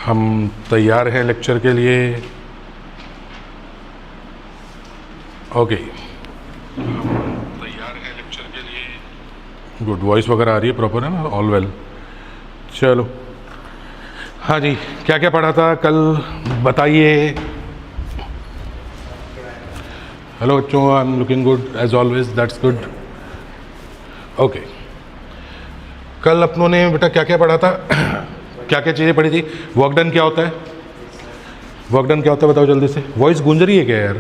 हम तैयार हैं लेक्चर के लिए। ओके, तैयार हैं लेक्चर के लिए। गुड, वॉइस वगैरह आ रही है प्रॉपर, है ना? All well. चलो, हाँ जी, क्या क्या पढ़ा था कल बताइए। हेलो बच्चों, I am looking good as always, that's good. Okay, कल अपनों ने बेटा क्या क्या पढ़ा था? क्या क्या चीज़ें पढ़ी थी? वर्क डन क्या होता है? वर्क डन क्या होता है बताओ जल्दी से। वॉइस गूंज रही है क्या यार?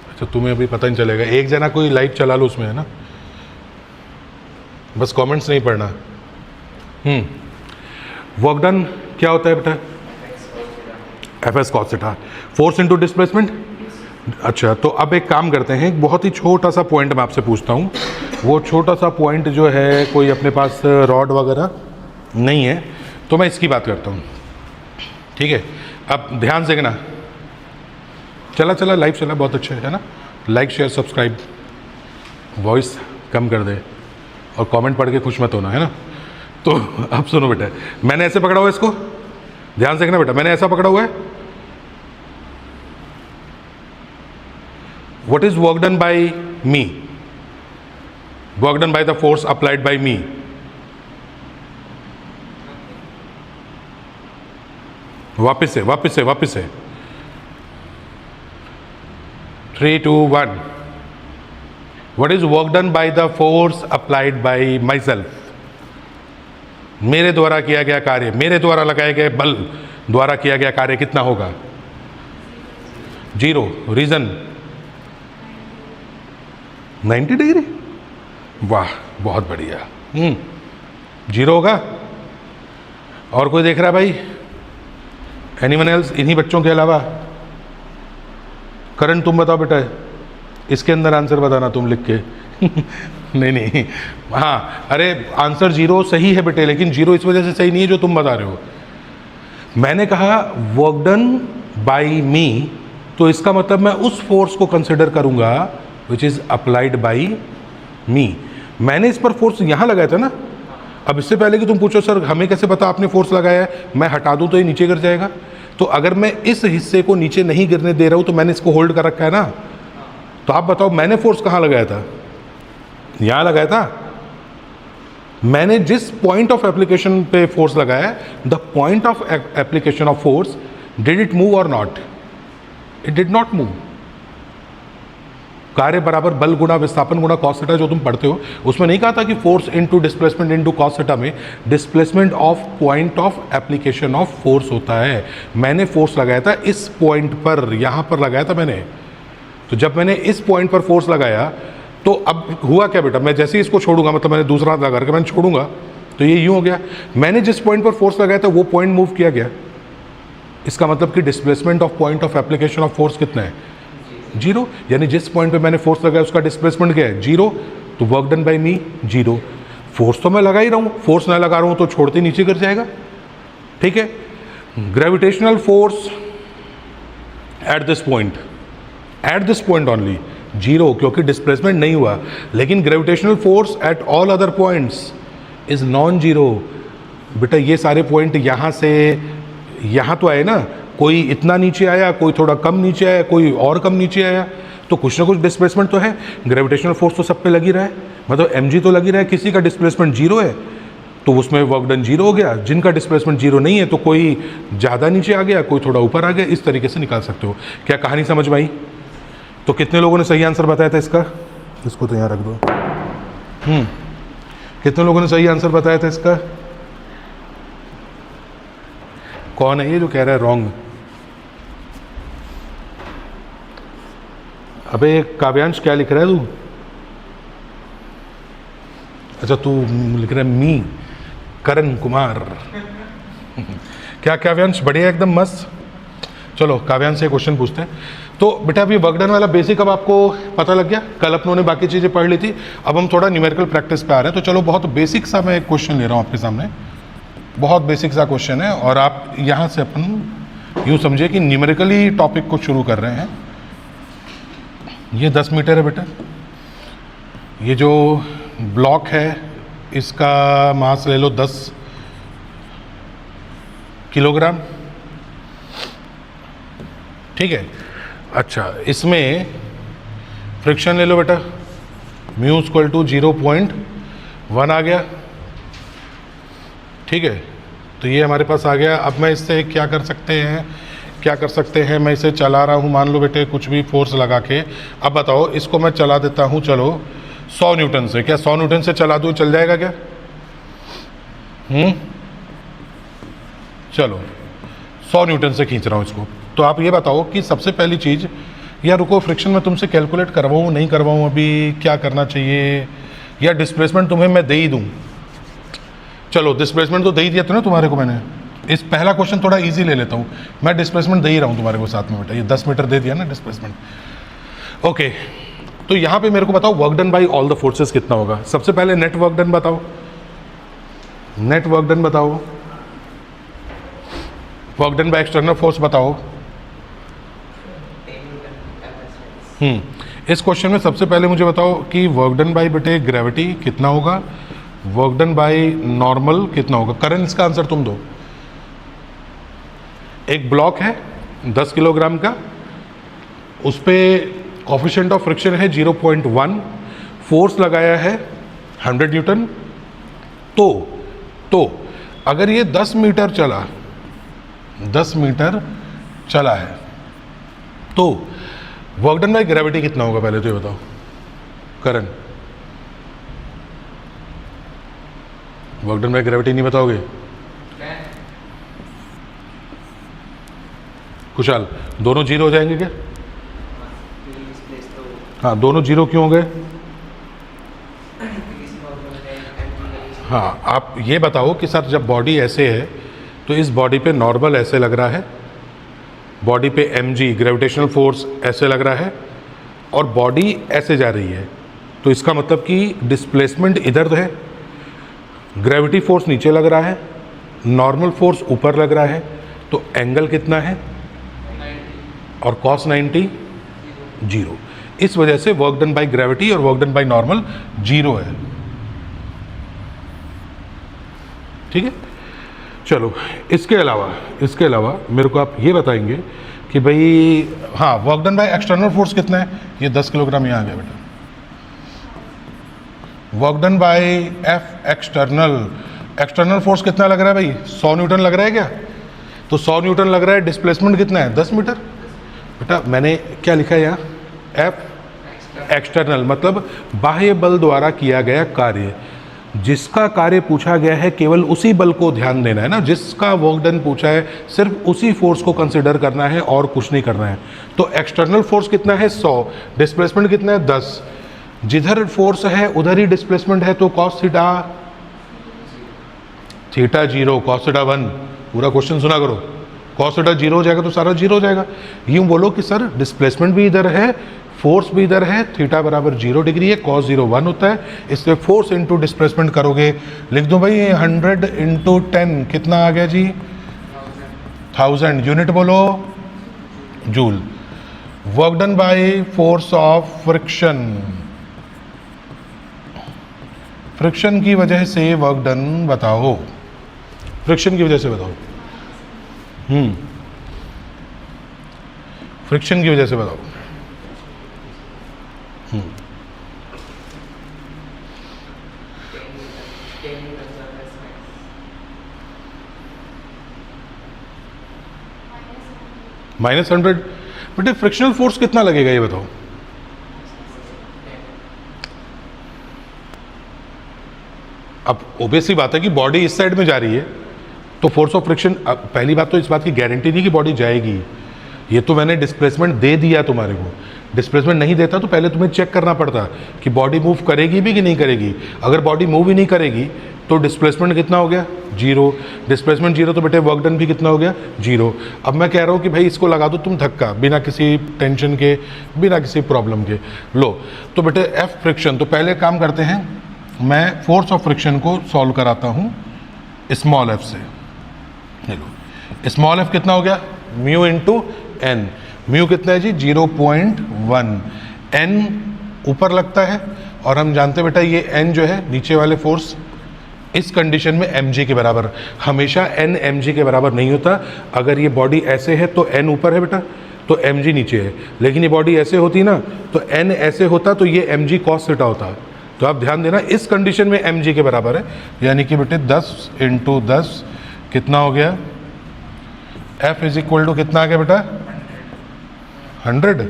अच्छा, तुम्हें अभी पता नहीं चलेगा। एक जना कोई लाइट चला लो उसमें, है ना? बस कमेंट्स नहीं पढ़ना। वर्क डन क्या होता है बेटा? F cos theta, force into displacement. अच्छा, तो अब एक काम करते हैं, एक बहुत ही छोटा सा पॉइंट मैं आपसे पूछता हूँ। वो छोटा सा पॉइंट जो है, कोई अपने पास रॉड वगैरह नहीं है तो मैं इसकी बात करता हूँ, ठीक है? अब ध्यान से देखना। चला लाइव चला, बहुत अच्छा है ना? लाइक शेयर सब्सक्राइब, वॉइस कम कर दे और कमेंट पढ़ के खुश मत होना, है ना? तो अब सुनो बेटा, मैंने ऐसे पकड़ा हुआ है इसको, ध्यान से देखना बेटा। मैंने ऐसा पकड़ा हुआ है। What is work done by me? Work done by the force applied by me. वापिस से 3, 2, 1। What is work done by the force applied by myself? मेरे द्वारा किया गया कार्य, मेरे द्वारा लगाए गए बल द्वारा किया गया कार्य कितना होगा? 0। Reason 90 degree. वाह, बहुत बढ़िया। 0 होगा। और कोई देख रहा है भाई? Anyone else? इन्हीं बच्चों के अलावा? करण तुम बताओ बेटा, इसके अंदर आंसर बताना तुम लिख के। नहीं, हाँ, अरे आंसर 0 सही है बेटे, लेकिन 0 इस वजह से सही नहीं है जो तुम बता रहे हो। मैंने कहा वर्क डन बाय मी, तो इसका मतलब मैं उस फोर्स को कंसिडर करूंगा विच इज अप्लाइड बाय मी। मैंने इस पर फोर्स यहां लगाया था ना। अब इससे पहले कि तुम पूछो सर हमें कैसे पता आपने फोर्स लगाया है, मैं हटा दूं तो ये नीचे गिर जाएगा। तो अगर मैं इस हिस्से को नीचे नहीं गिरने दे रहा हूं तो मैंने इसको होल्ड कर रखा है ना। तो आप बताओ मैंने फोर्स कहां लगाया था? यहां लगाया था। मैंने जिस पॉइंट ऑफ एप्लीकेशन पे फोर्स लगाया, the point of application of force, did it move और not? It did not move. कार्य बराबर बल गुणा विस्थापन गुणा कॉस थीटा जो तुम पढ़ते हो, उसमें नहीं कहा था कि force into displacement into cos theta में displacement of point of application of force होता है। मैंने फोर्स लगाया था इस पॉइंट पर, यहां पर लगाया था मैंने। तो जब मैंने इस पॉइंट पर फोर्स लगाया तो अब हुआ क्या बेटा? मैं जैसे ही इसको छोड़ूंगा, मतलब मैंने दूसरा हाथ लगा करके मैंने छोड़ूंगा तो ये यूं हो गया। मैंने जिस पॉइंट पर फोर्स लगाया था वो पॉइंट मूव किया गया। इसका मतलब कि displacement of point of application of force कितना है? 0। यानी जिस पॉइंट पे मैंने फोर्स लगाया उसका डिस्प्लेसमेंट क्या है? 0। तो work done by me 0। Force तो मैं लगा ही रहा हूं, फोर्स ना लगा रहा हूं तो छोड़ते नीचे गिर जाएगा, ठीक है? Gravitational force at this point only 0, क्योंकि डिस्प्लेसमेंट नहीं हुआ। लेकिन gravitational force at all other points is non 0। बेटा ये सारे पॉइंट यहां से यहां तो आए ना, कोई इतना नीचे आया, कोई थोड़ा कम नीचे आया, कोई और कम नीचे आया, तो कुछ ना कुछ डिस्प्लेसमेंट तो है। ग्रेविटेशनल फोर्स तो सब पे लगी रहा है, मतलब mg तो लगी रहा है। किसी का डिस्प्लेसमेंट 0 है तो उसमें वर्क डन 0 हो गया। जिनका डिस्प्लेसमेंट 0 नहीं है तो कोई ज़्यादा नीचे आ गया, कोई थोड़ा ऊपर आ गया। इस तरीके से निकाल सकते हो। क्या कहानी समझ में आई? तो कितने लोगों ने सही आंसर बताया था इसका? इसको तो यहाँ रख दो। कितने लोगों ने सही आंसर बताया था इसका? कौन है ये जो कह रहा है रॉन्ग? अबे काव्यांश क्या लिख रहा है तू? अच्छा, तू लिख रहा है मी, करण कुमार। क्या काव्यांश? बढ़िया, एकदम मस्त। चलो काव्यांश से क्वेश्चन पूछते हैं। तो बेटा अभी वर्क डन वाला बेसिक अब आपको पता लग गया। कल अपनों ने बाकी चीज़ें पढ़ ली थी, अब हम थोड़ा न्यूमेरिकल प्रैक्टिस पे आ रहे हैं। तो चलो, बहुत बेसिक सा मैं एक क्वेश्चन ले रहा हूँ आपके सामने। बहुत बेसिक सा क्वेश्चन है और आप यहाँ से अपन यूँ समझिए कि न्यूमेरिकली टॉपिक को शुरू कर रहे हैं। ये 10 मीटर है बेटा। ये जो ब्लॉक है इसका मास ले लो 10 किलोग्राम, ठीक है। अच्छा, इसमें फ्रिक्शन ले लो बेटा, म्यू इक्वल टू 0.1 आ गया, ठीक है। तो ये हमारे पास आ गया। अब मैं इससे क्या कर सकते हैं, मैं इसे चला रहा हूँ, मान लो बेटे कुछ भी फोर्स लगा के। अब बताओ, इसको मैं चला देता हूँ, चलो 100 न्यूटन से। क्या 100 न्यूटन से चला दूँ, चल जाएगा क्या? चलो 100 न्यूटन से खींच रहा हूँ इसको। तो आप ये बताओ कि सबसे पहली चीज़, या रुको फ्रिक्शन में तुमसे कैलकुलेट करवाऊँ नहीं करवाऊँ, अभी क्या करना चाहिए, या डिस्प्लेसमेंट तुम्हें मैं दे ही दूँ? चलो डिस्प्लेसमेंट तो दे ही दिया था ना तुम्हारे को मैंने। इस पहला क्वेश्चन थोड़ा इजी ले लेता हूँ, मैं डिस्प्लेसमेंट दे ही रहा हूँ तुम्हारे को साथ में बेटा, ये 10 मीटर दे दिया ना डिस्प्लेसमेंट। ओके, तो यहाँ पे मेरे को बताओ work done by all the forces कितना होगा। सबसे पहले नेट वर्क डन बताओ, नेट वर्क डन बताओ, work done by external force बताओ। इस क्वेश्चन में सबसे पहले मुझे बताओ कि वर्क डन बाई बेटे ग्रेविटी कितना होगा, वर्क डन बाई नॉर्मल कितना होगा। करंट इसका आंसर तुम दो। एक ब्लॉक है 10 किलोग्राम का, उस पर कोफिशिएंट ऑफ फ्रिक्शन है 0.1, फोर्स लगाया है 100 न्यूटन। तो अगर ये 10 मीटर चला है तो वर्क डन बाय ग्रेविटी कितना होगा, पहले तो ये बताओ। Current, work done by gravity नहीं बताओगे? कुशाल, दोनों जीरो हो जाएंगे क्या? हाँ, दोनों जीरो क्यों हो गए? हाँ, आप ये बताओ कि सर जब बॉडी ऐसे है तो इस बॉडी पे नॉर्मल ऐसे लग रहा है, बॉडी पे mg ग्रेविटेशनल फोर्स ऐसे लग रहा है, और बॉडी ऐसे जा रही है, तो इसका मतलब कि डिस्प्लेसमेंट इधर है, ग्रेविटी फोर्स नीचे लग रहा है, नॉर्मल फोर्स ऊपर लग रहा है, तो एंगल कितना है? और cos 90 जीरो। इस वजह से वर्क डन बाय ग्रेविटी और work done by normal zero है, ठीक है। चलो, इसके अलावा मेरे को आप ये बताएंगे कि भाई, हाँ, work done by external force कितना है? ये 10 किलोग्राम यहाँ आ गया बेटा। Work done bye F external force कितना लग रहा है भाई? 100 न्यूटन लग रहा है क्या? तो 100 न्यूटन लग रहा है, डिस्प्लेसमेंट कितना है? 10 मीटर। बेटा मैंने क्या लिखा है यहाँ? एफ एक्सटर्नल, मतलब बाह्य बल द्वारा किया गया कार्य। जिसका कार्य पूछा गया है केवल उसी बल को ध्यान देना है ना, जिसका वर्क डन पूछा है सिर्फ उसी फोर्स को कंसिडर करना है और कुछ नहीं करना है। तो एक्सटर्नल फोर्स कितना है? 100, डिस्प्लेसमेंट कितना है? 10। जिधर फोर्स है उधर ही डिस्प्लेसमेंट है, तो cos थीटा 0, cos थीटा 1। पूरा क्वेश्चन सुना करो, cos थीटा 0 हो जाएगा तो सारा 0 हो जाएगा। यूँ बोलो कि सर डिस्प्लेसमेंट भी इधर है, फोर्स भी इधर है, थीटा बराबर 0 डिग्री है, cos 0 1 होता है, इसलिए फोर्स इंटू डिस्प्लेसमेंट करोगे। लिख दो भाई 100 इंटू 10 कितना आ गया जी? 1000। यूनिट बोलो joule. Work done by force of friction की वजह से वर्क डन बताओ, फ्रिक्शन की वजह से बताओ। फ्रिक्शन की वजह से बताओ। -100। बेटे फ्रिक्शनल फोर्स कितना लगेगा ये बताओ? अब ओबियसली बात है कि बॉडी इस साइड में जा रही है तो फोर्स ऑफ फ्रिक्शन, पहली बात तो इस बात की गारंटी नहीं कि बॉडी जाएगी। ये तो मैंने डिस्प्लेसमेंट दे दिया तुम्हारे को, डिस्प्लेसमेंट नहीं देता तो पहले तुम्हें चेक करना पड़ता कि बॉडी मूव करेगी भी कि नहीं करेगी। अगर बॉडी मूव ही नहीं करेगी तो डिस्प्लेसमेंट कितना हो गया? 0। डिस्प्लेसमेंट 0 तो बेटे वर्क डन भी कितना हो गया? 0। अब मैं कह रहा हूँ कि भाई इसको लगा दो तुम धक्का, बिना किसी टेंशन के, बिना किसी प्रॉब्लम के। लो तो बेटे एफ फ्रिक्शन, तो पहले काम करते हैं, मैं फोर्स ऑफ फ्रिक्शन को सॉल्व कराता हूँ स्मॉल एफ से। लो स्मॉल एफ कितना हो गया? Mu into N. म्यू कितना है जी? 0.1। एन ऊपर लगता है और हम जानते हैं बेटा ये एन जो है नीचे वाले फोर्स इस कंडीशन में mg के बराबर, हमेशा n mg के बराबर नहीं होता। अगर ये बॉडी ऐसे है तो n ऊपर है बेटा, तो mg नीचे है, लेकिन ये बॉडी ऐसे होती ना तो n ऐसे होता तो ये mg cos थीटा होता। तो आप ध्यान देना इस कंडीशन में mg के बराबर है, यानी कि बेटे 10 × 10 कितना हो गया, F = कितना आ गया बेटा 100।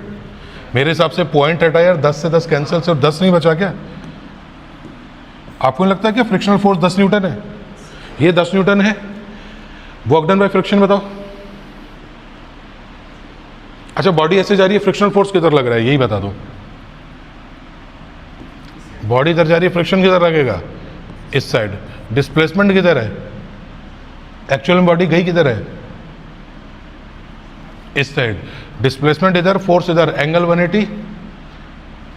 मेरे हिसाब से पॉइंट हटा यार, 10 से 10 कैंसिल, सिर्फ 10 नहीं बचा क्या? आपको नहीं लगता है कि फ्रिक्शनल फोर्स 10 न्यूटन है? ये 10 न्यूटन है, वर्क डन बाय फ्रिक्शन बताओ। अच्छा बॉडी ऐसे जा रही है, फ्रिक्शनल फोर्स किधर लग रहा है यही बता दो। बॉडी इधर जा रही है, फ्रिक्शन किधर लगेगा? इस साइड। डिस्प्लेसमेंट किधर है? एक्चुअल में बॉडी गई किधर है? इस साइड। डिस्प्लेसमेंट इधर, फोर्स इधर, एंगल 180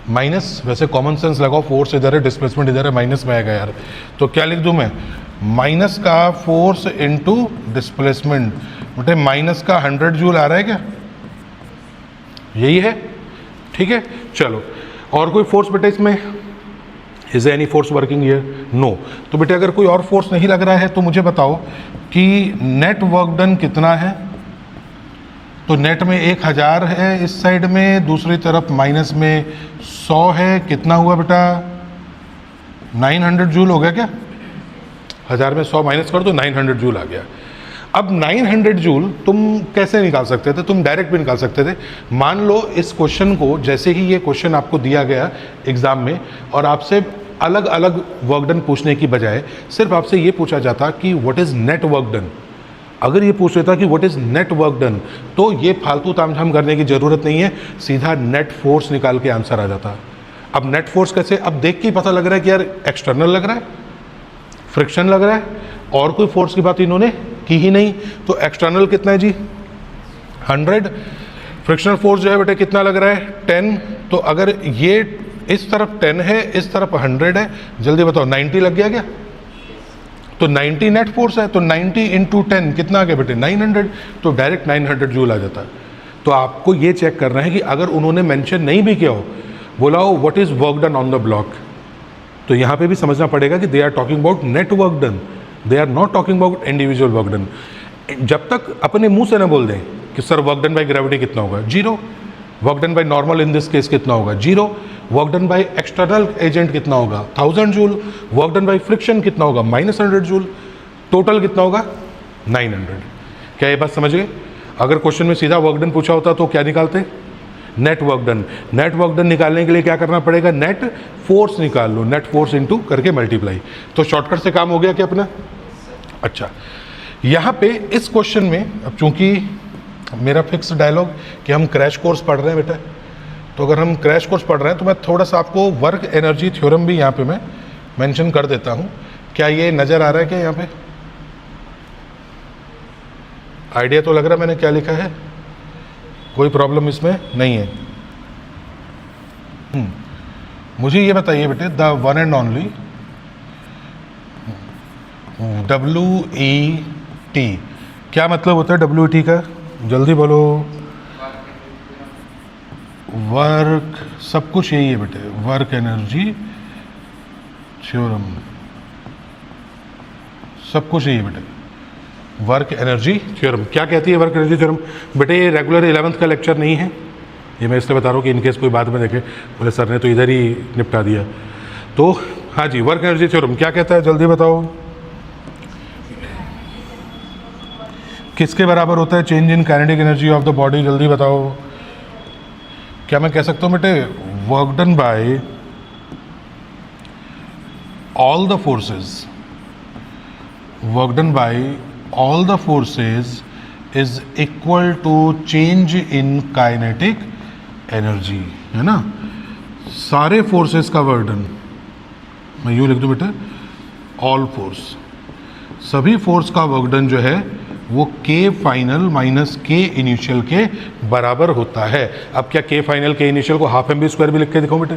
माइनस, वैसे कॉमन सेंस लगाओ, फोर्स इधर है डिस्प्लेसमेंट इधर है, माइनस में आएगा यार। तो क्या लिख दूं मैं? माइनस का फोर्स इनटू डिस्प्लेसमेंट, बेटे माइनस का 100 जूल आ रहा है क्या? यही है, ठीक है। चलो और कोई फोर्स बेटे इसमें? Is any force working here? No. तो बेटे अगर कोई और फोर्स नहीं लग रहा है तो मुझे बताओ कि नेट वर्क डन कितना है। तो नेट में 1000 है इस साइड में, दूसरी तरफ माइनस में 100 है, कितना हुआ बेटा 900 जूल हो गया क्या? 1000 में 100 माइनस कर दो, 900 जूल आ गया। अब 900 जूल तुम कैसे निकाल सकते थे? तुम डायरेक्ट भी निकाल सकते थे। मान लो इस क्वेश्चन को, जैसे ही ये क्वेश्चन आपको दिया गया एग्जाम में और आपसे अलग अलग वर्क डन पूछने की बजाय सिर्फ आपसे ये पूछा जाता कि what is net work done. अगर ये पूछ लेता कि what is net work done तो ये फालतू तामझाम करने की जरूरत नहीं है, सीधा नेट फोर्स निकाल के आंसर आ जाता। अब नेट फोर्स कैसे? अब देख के पता लग रहा है कि यार एक्सटर्नल लग रहा है, फ्रिक्शन लग रहा है, और कोई फोर्स की बात इन्होंने की ही नहीं। तो एक्सटर्नल कितना है जी 100, फ्रिक्शनल फोर्स जो है बेटे कितना लग रहा है 10। तो अगर ये इस तरफ 10 है, इस तरफ 100 है, जल्दी बताओ 90 लग गया क्या? तो 90 नेट फोर्स है, तो 90 × 10 कितना आ गया बेटे 900। तो डायरेक्ट 900 जूल आ जाता है। तो आपको ये चेक करना है कि अगर उन्होंने मेंशन नहीं भी किया हो, बोला हो what is work done on the block, तो यहाँ पे भी समझना पड़ेगा कि they are talking about net work done, they are not talking about individual work done. जब तक अपने मुंह से ना बोल दें कि sir work done by gravity कितना होगा 0, work done by normal in this case कितना होगा 0, work done by external agent कितना होगा 1000 joule, work done by friction कितना होगा -100 जूल, टोटल कितना होगा 900। क्या ये बात समझ गए? अगर क्वेश्चन में सीधा वर्क डन पूछा होता तो क्या निकालते? Net work done. Net work done निकालने के लिए क्या करना पड़ेगा? नेट फोर्स निकाल लो, नेट फोर्स इनटू करके मल्टीप्लाई। तो शॉर्टकट से काम हो गया क्या अपना? अच्छा, यहाँ पे इस क्वेश्चन में अब चूंकि मेरा फिक्स डायलॉग कि हम क्रैश कोर्स पढ़ रहे हैं बेटा, तो अगर हम क्रैश कोर्स पढ़ रहे हैं तो मैं थोड़ा सा आपको वर्क एनर्जी थ्योरम भी यहाँ पे मैं मेंशन कर देता हूँ। क्या ये नज़र आ रहा है क्या? यहाँ पे आइडिया तो लग रहा है मैंने क्या लिखा है, कोई प्रॉब्लम इसमें नहीं है। मुझे ये बताइए बेटे, the one and only WET क्या मतलब होता है? WET का जल्दी बोलो। वर्क, सब कुछ यही है बेटे, वर्क एनर्जी थ्योरम, सब कुछ यही है बेटे, वर्क एनर्जी थ्योरम। क्या कहती है वर्क एनर्जी थ्योरम? बेटे ये रेगुलर 11th का लेक्चर नहीं है, ये मैं इसलिए बता रहा हूँ कि इनकेस कोई बाद में देखे बोले सर ने तो इधर ही निपटा दिया। तो हाँ जी, वर्क एनर्जी थ्योरम क्या कहता है जल्दी बताओ। किसके बराबर होता है change in kinetic energy of the body? जल्दी बताओ। क्या मैं कह सकता हूँ बेटे work done by all the forces, work done by all the forces is equal to change in kinetic energy, है ना। सारे फोर्सेस का वर्क डन मैं यूँ लिख दूँ बेटा, ऑल फोर्स, सभी फोर्स का वर्क डन जो है वो K final minus K initial के बराबर होता है। अब क्या K फाइनल K इनिशियल को हाफ mv² भी लिख के दिखाऊं बेटे?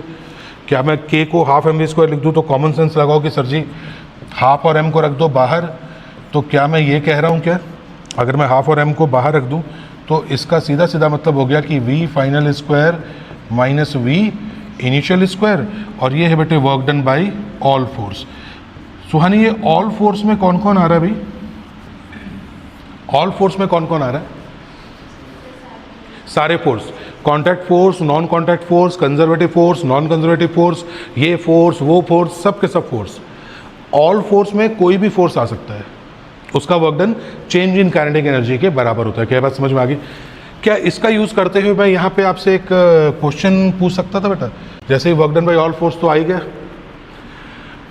क्या मैं K को हाफ mv² लिख दूं तो कॉमन सेंस लगाओ कि सर जी हाफ और m को रख दो बाहर, तो क्या मैं ये कह रहा हूँ क्या? अगर मैं हाफ और m को बाहर रख दूं तो इसका सीधा सीधा मतलब हो गया कि v final square minus v initial square, और ये है बेटे work done by all force. Suhani ये ऑल फोर्स में कौन कौन आ रहा है भाई? ऑल फोर्स में कौन कौन आ रहा है? सारे force, contact force, non contact force, conservative force, non conservative force, ये फोर्स, वो फोर्स, सब के सब फोर्स, ऑल फोर्स में कोई भी फोर्स आ सकता है, उसका work done change in kinetic energy के बराबर होता है। क्या बात समझ में आ गई? क्या इसका यूज़ करते हुए मैं यहाँ पे आपसे एक क्वेश्चन पूछ सकता था बेटा? जैसे ही work done by all force तो आ ही गया,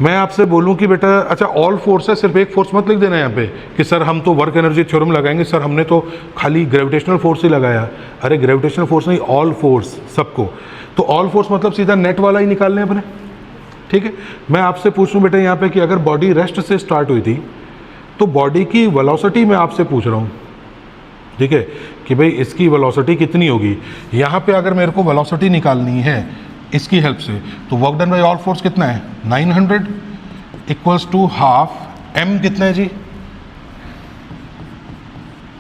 मैं आपसे बोलूं कि बेटा अच्छा ऑल फोर्स है, सिर्फ एक फोर्स मत लिख देना यहाँ पे कि सर हम तो वर्क एनर्जी थ्योरम लगाएंगे, सर हमने तो खाली ग्रेविटेशनल फोर्स ही लगाया। अरे ग्रेविटेशनल फोर्स नहीं, ऑल फोर्स, सबको। तो ऑल फोर्स मतलब सीधा नेट वाला ही निकालने अपने, ठीक है। मैं आपसे पूछूं बेटा यहाँ पे कि अगर बॉडी रेस्ट से स्टार्ट हुई थी तो बॉडी की वेलोसिटी मैं आपसे पूछ रहा हूँ, ठीक है, कि भाई इसकी वेलोसिटी कितनी होगी। यहाँ पे अगर मेरे को वेलोसिटी निकालनी है इसकी हेल्प से, तो work done by all force कितना है 900 इक्वल्स टू हाफ m कितना है जी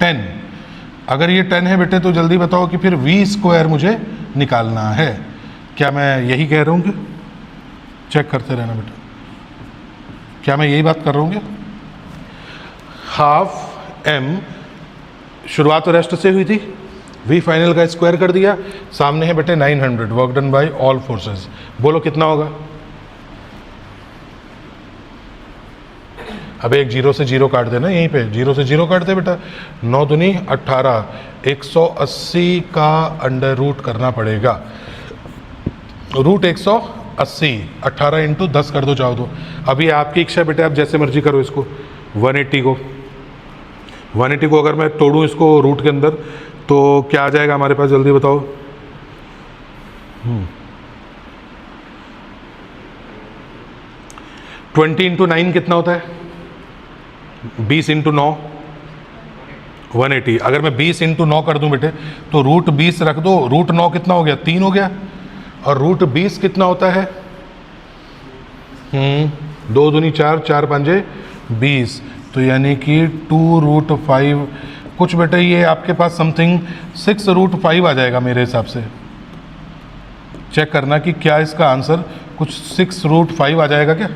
10। अगर ये 10 है बेटे तो जल्दी बताओ कि फिर v स्क्वायर मुझे निकालना है। क्या मैं यही कह रहा हूँ कि चेक करते रहना बेटा, क्या मैं यही बात कर रहा हूँ कि हाफ m शुरुआत तो रेस्ट से हुई थी, v फाइनल का स्क्वायर कर दिया, सामने है बेटे 900 work done by all forces. बोलो कितना होगा? अब एक जीरो से जीरो काट देना, यहीं पे जीरो से जीरो काट दे बेटा, 9 दूनी 18, 180 का अंडर रूट करना पड़ेगा, रूट 180, 18 इंटू 10 कर दो चाहो तो। अभी आपकी इच्छा बेटे, आप जैसे मर्जी करो इसको। 180 को अगर मैं तोड़ूं इसको रूट के अंदर तो क्या आ जाएगा हमारे पास, जल्दी बताओ। 20 इंटू 9 कितना होता है? 20 इंटू 9 180। अगर मैं 20 इंटू 9 कर दूं बेटे तो रूट 20 रख दो, रूट 9 कितना हो गया 3 हो गया, और रूट 20 कितना होता है 2 दूनी 4, 4 पंजे 20, तो यानी कि 2√5 कुछ बेटे ये आपके पास समथिंग 6√5 आ जाएगा मेरे हिसाब से। चेक करना कि क्या इसका आंसर कुछ 6√5 आ जाएगा क्या।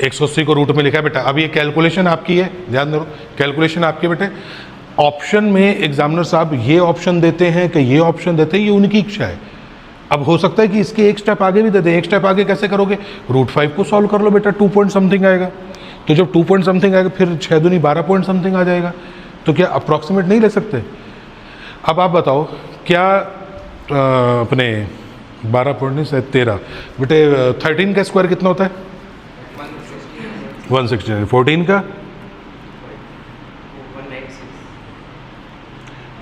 180 को रूट में लिखा है बेटा। अब ये कैलकुलेशन आपकी है, ध्यान दो, कैलकुलेशन आपकी बेटे। ऑप्शन में एग्जामिनर साहब ये ऑप्शन देते हैं कि ये ऑप्शन देते हैं, ये उनकी इच्छा है। अब हो सकता है कि इसके एक स्टेप आगे भी दे दें। एक स्टेप आगे कैसे करोगे? √5 को सॉल्व कर लो बेटा, 2 पॉइंट समथिंग आएगा। तो जब 2 पॉइंट समथिंग आएगा फिर 6 दूनी 12 पॉइंट समथिंग आ जाएगा। तो क्या अप्रॉक्सीमेट नहीं ले सकते? अब आप बताओ क्या अपने 12 पॉइंट नहीं शायद 13 बेटे 13 का स्क्वायर कितना होता है 160। 14 का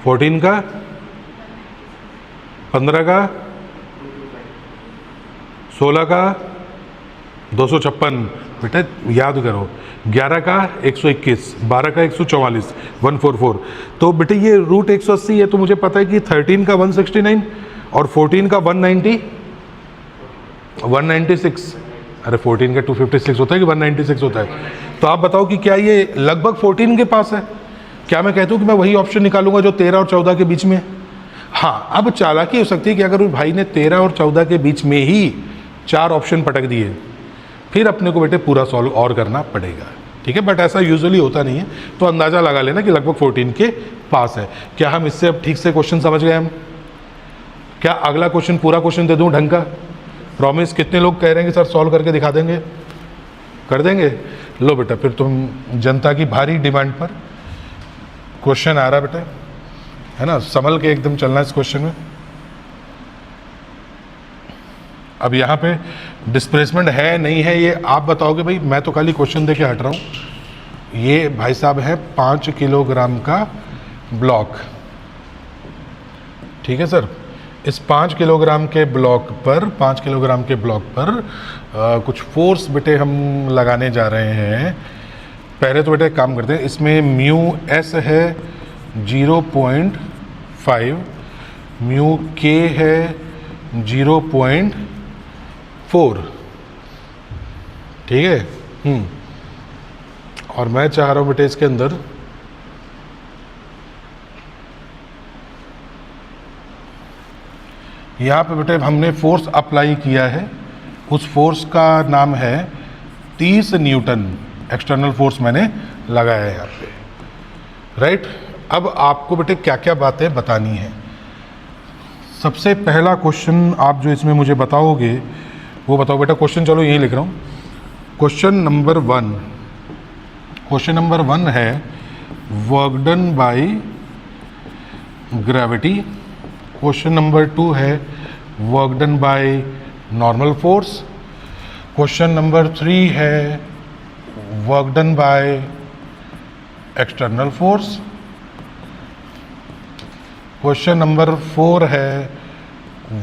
14 का 15 का 16 का 256 बेटा याद करो। 11 का 121, 12 का 144, 144। तो बेटे ये रूट 180 है तो मुझे पता है कि 13 का 169 और 14 का 196। अरे 14 का 256 होता है कि 196 होता है? तो आप बताओ कि क्या ये लगभग 14 के पास है? क्या मैं कहता हूँ कि मैं वही ऑप्शन निकालूंगा जो 13 और 14 के बीच में है? हाँ, अब चालाकी हो सकती है कि अगर भाई ने 13 और 14 के बीच में ही 4 ऑप्शन पटक दिए, फिर अपने को बेटे पूरा सॉल्व और करना पड़ेगा, ठीक है। बट ऐसा यूजुअली होता नहीं है, तो अंदाज़ा लगा लेना कि लगभग 14 के पास है। क्या हम इससे अब ठीक से क्वेश्चन समझ गए हम? क्या अगला क्वेश्चन पूरा क्वेश्चन दे दूं ढंग का? प्रॉमिस? कितने लोग कह रहे हैं कि सर सॉल्व करके दिखा देंगे? कर देंगे? लो बेटा, फिर तुम जनता की भारी डिमांड पर क्वेश्चन आ रहा है बेटा, है ना, संभल के एकदम चलना इस क्वेश्चन में। अब यहाँ पे डिस्प्लेसमेंट है नहीं है ये आप बताओगे भाई, मैं तो खाली क्वेश्चन दे के हट रहा हूँ। ये भाई साहब है 5 किलोग्राम का ब्लॉक, ठीक है सर। इस 5 किलोग्राम के ब्लॉक पर कुछ फोर्स बेटे हम लगाने जा रहे हैं। पहले तो बेटे एक काम करते हैं, इसमें म्यू एस है 0.5, म्यू के है 0.4, ठीक है। और मैं चाह रहा हूँ बेटे इसके अंदर यहाँ पे बेटे हमने फोर्स अप्लाई किया है, उस फोर्स का नाम है 30 न्यूटन। एक्सटर्नल फोर्स मैंने लगाया है यहाँ पे, राइट। अब आपको बेटे क्या क्या बातें बतानी है। सबसे पहला क्वेश्चन आप जो इसमें मुझे बताओगे वो बताओ बेटा। क्वेश्चन चलो यही लिख रहा हूँ। क्वेश्चन नंबर 1 है work done by gravity. Question number 2 है work done by normal force. Question number 3 है work done by external force. Question number 4 है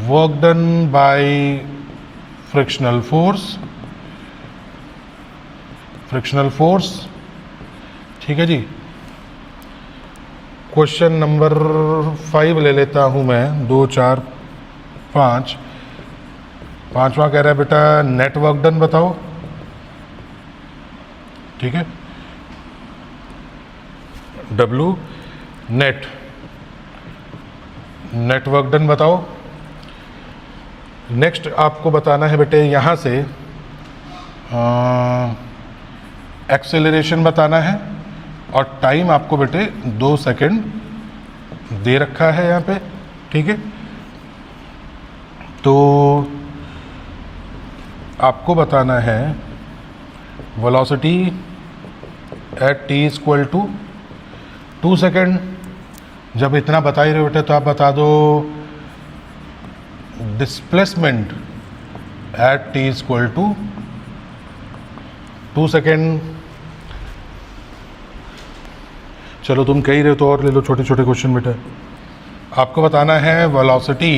work done bye frictional force. ठीक है जी। क्वेश्चन नंबर 5 ले लेता हूं मैं, 2 4 5। पांचवा कह रहा है बेटा नेट वर्क डन बताओ। ठीक है, W नेट वर्क डन बताओ। नेक्स्ट आपको बताना है बेटे यहाँ से एक्सेलरेशन बताना है और टाइम आपको बेटे 2 सेकंड दे रखा है यहाँ पे। ठीक है, तो आपको बताना है velocity at t equal to 2 second. जब इतना बता ही रहे बेटे तो आप बता दो displacement at t equal to 2 second. चलो तुम कह ही रहे हो तो और ले लो छोटे छोटे क्वेश्चन बेटा। आपको बताना है velocity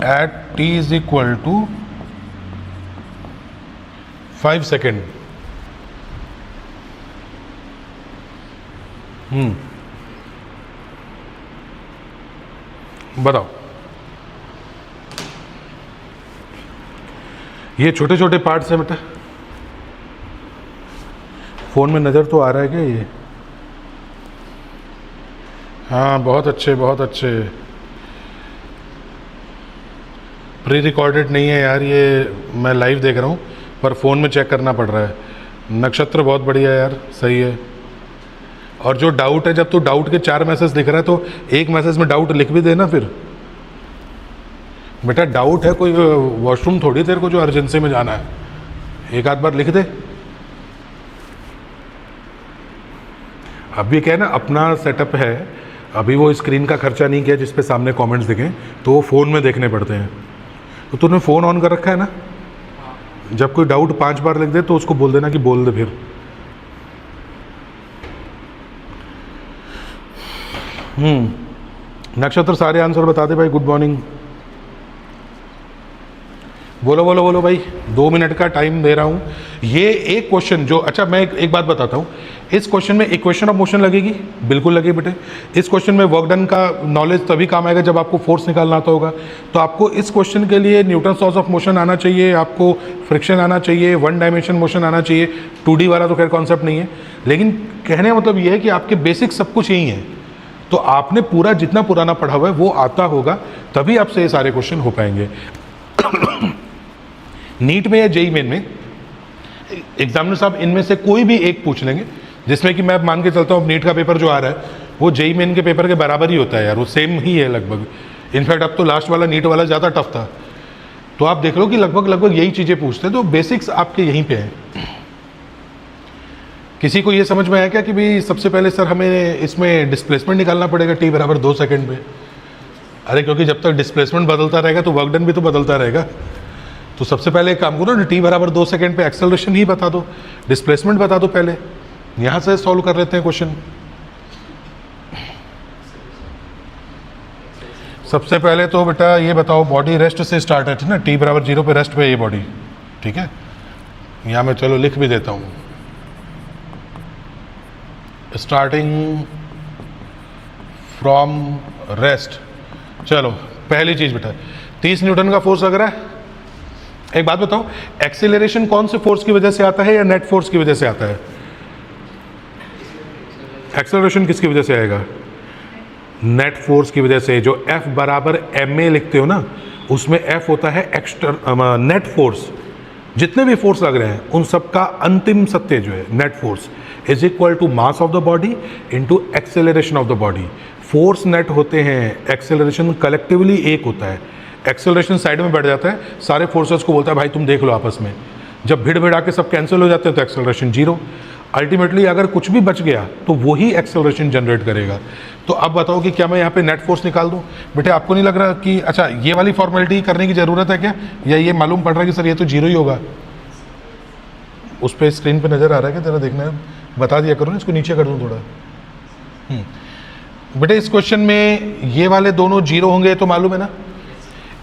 at t is equal to 5 second. बताओ। ये छोटे छोटे पार्ट्स हैं बेटा। फोन में नज़र तो आ रहा है क्या ये? हाँ बहुत अच्छे बहुत अच्छे। प्री रिकॉर्डेड नहीं है यार, ये मैं लाइव देख रहा हूँ पर फ़ोन में चेक करना पड़ रहा है। नक्षत्र बहुत बढ़िया यार, सही है। और जो डाउट है, जब तू डाउट के 4 मैसेज लिख रहा है तो एक मैसेज में डाउट लिख भी देना फिर। बेटा डाउट है, कोई वॉशरूम थोड़ी तेरे को जो अर्जेंसी में जाना है, एक आध बार लिख दे। अभी क्या है ना, अपना सेटअप है, अभी वो स्क्रीन का खर्चा नहीं किया जिस पे सामने कमेंट्स दिखें, तो वो फ़ोन में देखने पड़ते हैं। तो तूने फ़ोन ऑन कर रखा है ना, जब कोई डाउट 5 बार लिख दे तो उसको बोल देना कि बोल दे फिर। नक्षत्र सारे आंसर बता दे भाई। Good morning. बोलो बोलो बोलो भाई, 2 मिनट का टाइम दे रहा हूँ। ये एक क्वेश्चन जो, अच्छा मैं एक बात बताता हूँ, इस क्वेश्चन में इक्वेशन ऑफ मोशन लगेगी, बिल्कुल लगेगी बेटे। इस क्वेश्चन में वर्क डन का नॉलेज तभी काम आएगा जब आपको फोर्स निकालना आता होगा। तो आपको इस क्वेश्चन के लिए न्यूटन लॉज ऑफ मोशन आना चाहिए, आपको फ्रिक्शन आना चाहिए, 1 डायमेंशन मोशन आना चाहिए। 2D वाला तो खैर कॉन्सेप्ट नहीं है, लेकिन कहने का मतलब ये है कि आपके बेसिक सब कुछ यही है। तो आपने पूरा जितना पुराना पढ़ा हुआ है वो आता होगा, तभी आपसे ये सारे क्वेश्चन हो पाएंगे। नीट में या जेई मेन में एग्जामिनर साहब इनमें से कोई भी एक पूछ लेंगे, जिसमें कि मैं मान के चलता हूँ नीट का पेपर जो आ रहा है वो जेई मेन के पेपर के बराबर ही होता है यार, वो सेम ही है लगभग। इनफैक्ट अब तो लास्ट वाला नीट वाला ज़्यादा टफ था। तो आप देख लो कि लगभग यही चीज़ें पूछते हैं, तो बेसिक्स आपके यहीं पे हैं। किसी को ये समझ में आया क्या कि भाई सबसे पहले सर हमें इसमें डिस्प्लेसमेंट निकालना पड़ेगा t बराबर 2 सेकेंड पे? अरे क्योंकि जब तक डिस्प्लेसमेंट बदलता रहेगा तो वर्क डन भी तो बदलता रहेगा। तो सबसे पहले एक काम करो ना, t बराबर 2 सेकेंड पे एक्सेलरेशन ही बता दो, डिस्प्लेसमेंट बता दो पहले। यहाँ से सॉल्व कर लेते हैं क्वेश्चन। सबसे पहले तो बेटा ये बताओ, बॉडी रेस्ट से स्टार्ट है ना, t बराबर 0 पे रेस्ट पे ये बॉडी। ठीक है, यहाँ मैं चलो लिख भी देता हूँ, स्टार्टिंग फ्रॉम रेस्ट। चलो पहली चीज बेटा 30 न्यूटन का फोर्स लग रहा है। एक बात बताओ, एक्सीलरेशन कौन से फोर्स की वजह से आता है या नेट फोर्स की वजह से आता है? एक्सेलरेशन किसकी वजह से आएगा? नेट फोर्स की वजह से। जो F बराबर ma लिखते हो ना, उसमें F होता है नेट फोर्स, जितने भी फोर्स लग रहे हैं उन सब का अंतिम सत्य जो है net force is equal to mass of the body into acceleration of the body. Force net होते हैं, एक्सेलरेशन कलेक्टिवली एक होता है। एक्सेलरेशन साइड में बैठ जाता है, सारे फोर्सेस को बोलता है भाई तुम देख लो आपस में। जब भिड़ भिड़ा के सब कैंसिल हो जाते हैं तो एक्सेलरेशन जीरो। अल्टीमेटली अगर कुछ भी बच गया तो वही एक्सेलरेशन जनरेट करेगा। तो अब बताओ कि क्या मैं यहाँ पे नेट फोर्स निकाल दूँ? बेटे आपको नहीं लग रहा कि अच्छा ये वाली फॉर्मेलिटी करने की ज़रूरत है क्या, या ये मालूम पड़ रहा है कि सर ये तो जीरो ही होगा? उस पर स्क्रीन पे नज़र आ रहा है कि जरा देखना है, बता दिया करो ना, इसको नीचे कर दूँ थोड़ा। बेटे इस क्वेश्चन में ये वाले दोनों जीरो होंगे तो मालूम है ना,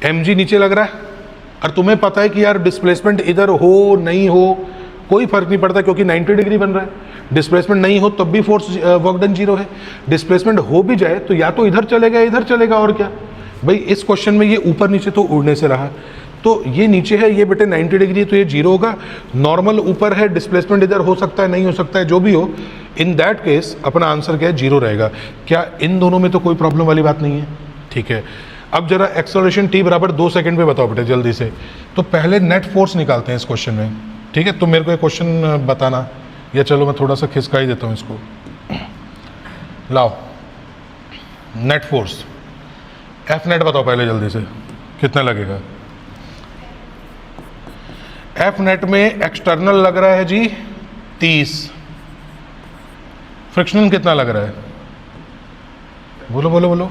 mg नीचे लग रहा है और तुम्हें पता है कि यार डिस्प्लेसमेंट इधर हो नहीं हो कोई फर्क नहीं पड़ता क्योंकि 90 डिग्री बन रहा है। डिस्प्लेसमेंट नहीं हो तब भी फोर्स वर्क डन जीरो है, डिस्प्लेसमेंट हो भी जाए तो या तो इधर चलेगा और क्या भाई। इस क्वेश्चन में ये ऊपर नीचे तो उड़ने से रहा, तो ये नीचे है, ये बेटे 90 डिग्री तो ये जीरो होगा। नॉर्मल ऊपर है, डिस्प्लेसमेंट इधर हो सकता है नहीं हो सकता है, जो भी हो, इन दैट केस अपना आंसर क्या है, जीरो रहेगा। क्या इन दोनों में तो कोई प्रॉब्लम वाली बात नहीं है? ठीक है, अब जरा एक्सेलरेशन t बराबर 2 सेकंड पे बताओ बेटे जल्दी से। तो पहले नेट फोर्स निकालते हैं इस क्वेश्चन में, ठीक है? तो मेरे को ये क्वेश्चन बताना, या चलो मैं थोड़ा सा खिसका ही देता हूँ इसको। लाओ नेट फोर्स एफ नेट बताओ पहले जल्दी से, कितना लगेगा? एफ नेट में एक्सटर्नल लग रहा है जी 30, फ्रिक्शनल कितना लग रहा है? बोलो बोलो बोलो।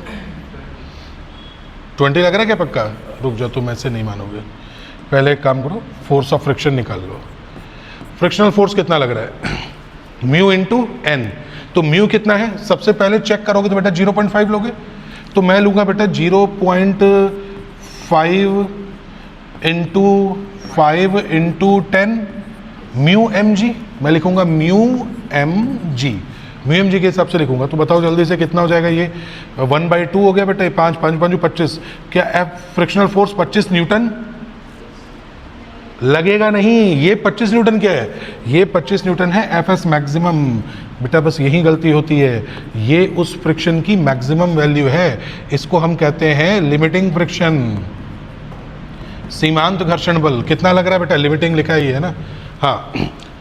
20 लग रहा है क्या पक्का? रुक जाओ, तुम ऐसे नहीं मानोगे। पहले एक काम करो, फोर्स ऑफ फ्रिक्शन निकाल लो। फ्रिक्शनल फोर्स कितना लग रहा है? Mu into N. तो म्यू कितना है सबसे पहले चेक करोगे तो बेटा 0.5 लोगे, तो मैं लूँगा बेटा 0.5 into 5 into 10 mu M G. मैं लिखूँगा mu M G, mu M G के हिसाब से लिखूंगा। तो बताओ जल्दी से कितना हो जाएगा? ये 1/2 हो गया बेटा, 5 5 5 25। क्या एफ फ्रिक्शनल फोर्स 25 न्यूटन लगेगा? नहीं, ये 25 न्यूटन क्या है? ये 25 न्यूटन है एफ एस मैक्सिमम। बेटा बस यही गलती होती है, ये उस फ्रिक्शन की मैक्सिमम वैल्यू है, इसको हम कहते हैं लिमिटिंग फ्रिक्शन, सीमांत घर्षण बल। कितना लग रहा है बेटा? लिमिटिंग लिखा ही है ना, हाँ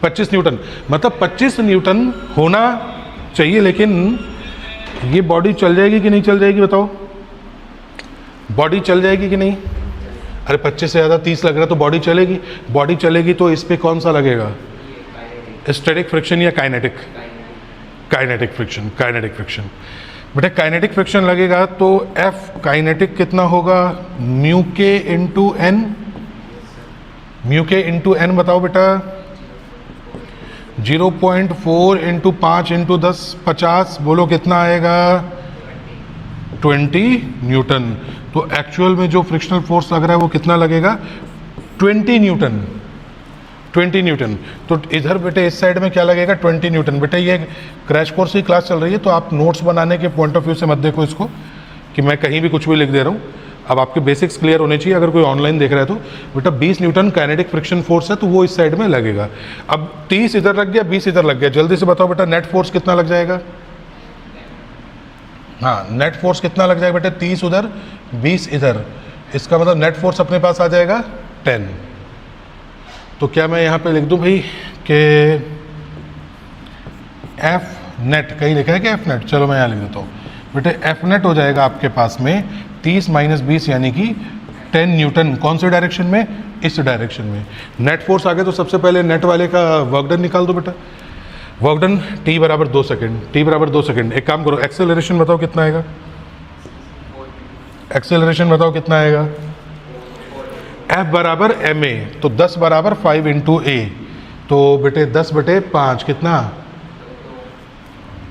25 न्यूटन। मतलब 25 न्यूटन होना चाहिए, लेकिन ये बॉडी चल जाएगी कि नहीं चल जाएगी बताओ? बॉडी चल जाएगी कि नहीं? अरे 25 से ज़्यादा 30 लग रहा है तो बॉडी चलेगी। बॉडी चलेगी तो इस पे कौन सा लगेगा? स्टैटिक फ्रिक्शन या kinetic? Kinetic friction, kinetic friction. बेटा काइनेटिक फ्रिक्शन लगेगा तो एफ काइनेटिक कितना होगा? म्यू के इंटू एन। म्यू के इंटू एन बताओ बेटा। 0.4 इंटू 5 इंटू 10 50, बोलो कितना आएगा? 20 न्यूटन। तो एक्चुअल में जो फ्रिक्शनल फोर्स लग रहा है वो कितना लगेगा? 20 न्यूटन। 20 न्यूटन। तो इधर बेटे इस साइड में क्या लगेगा? 20 न्यूटन। बेटे ये क्रैश कोर्स की क्लास चल रही है तो आप नोट्स बनाने के पॉइंट ऑफ व्यू से मत देखो इसको कि मैं कहीं भी कुछ भी लिख दे रहा हूँ। अब आपके बेसिक्स क्लियर होने चाहिए। अगर कोई ऑनलाइन देख रहा है तो बेटा 20 न्यूटन काइनेटिक फ्रिक्शन फोर्स है तो वो इस साइड में लगेगा। अब 30 इधर लग गया, 20 इधर लग गया, जल्दी से बताओ बेटा नेट फोर्स कितना लग जाएगा? हाँ नेट फोर्स कितना लग जाएगा बेटा? 30 उधर 20 इधर, इसका मतलब नेट फोर्स अपने पास आ जाएगा 10। तो क्या मैं यहाँ पे लिख दूँ भाई कि एफ नेट, कहीं लिखा है कि एफ नेट? चलो मैं यहाँ लिख देता हूँ बेटे। एफ नेट हो जाएगा आपके पास में 30 माइनस 20 यानी कि 10 न्यूटन। कौन से डायरेक्शन में? इस डायरेक्शन में। नेट फोर्स आ गया तो सबसे पहले नेट वाले का वर्क डन निकाल दो बेटा। वर्क डन t बराबर 2 सेकेंड, t बराबर 2 सेकेंड। एक काम करो, एक्सेलरेशन बताओ कितना आएगा? एक्सेलरेशन बताओ कितना आएगा? F बराबर ma, तो 10 बराबर 5 इंटू ए, तो बेटे 10/5 कितना?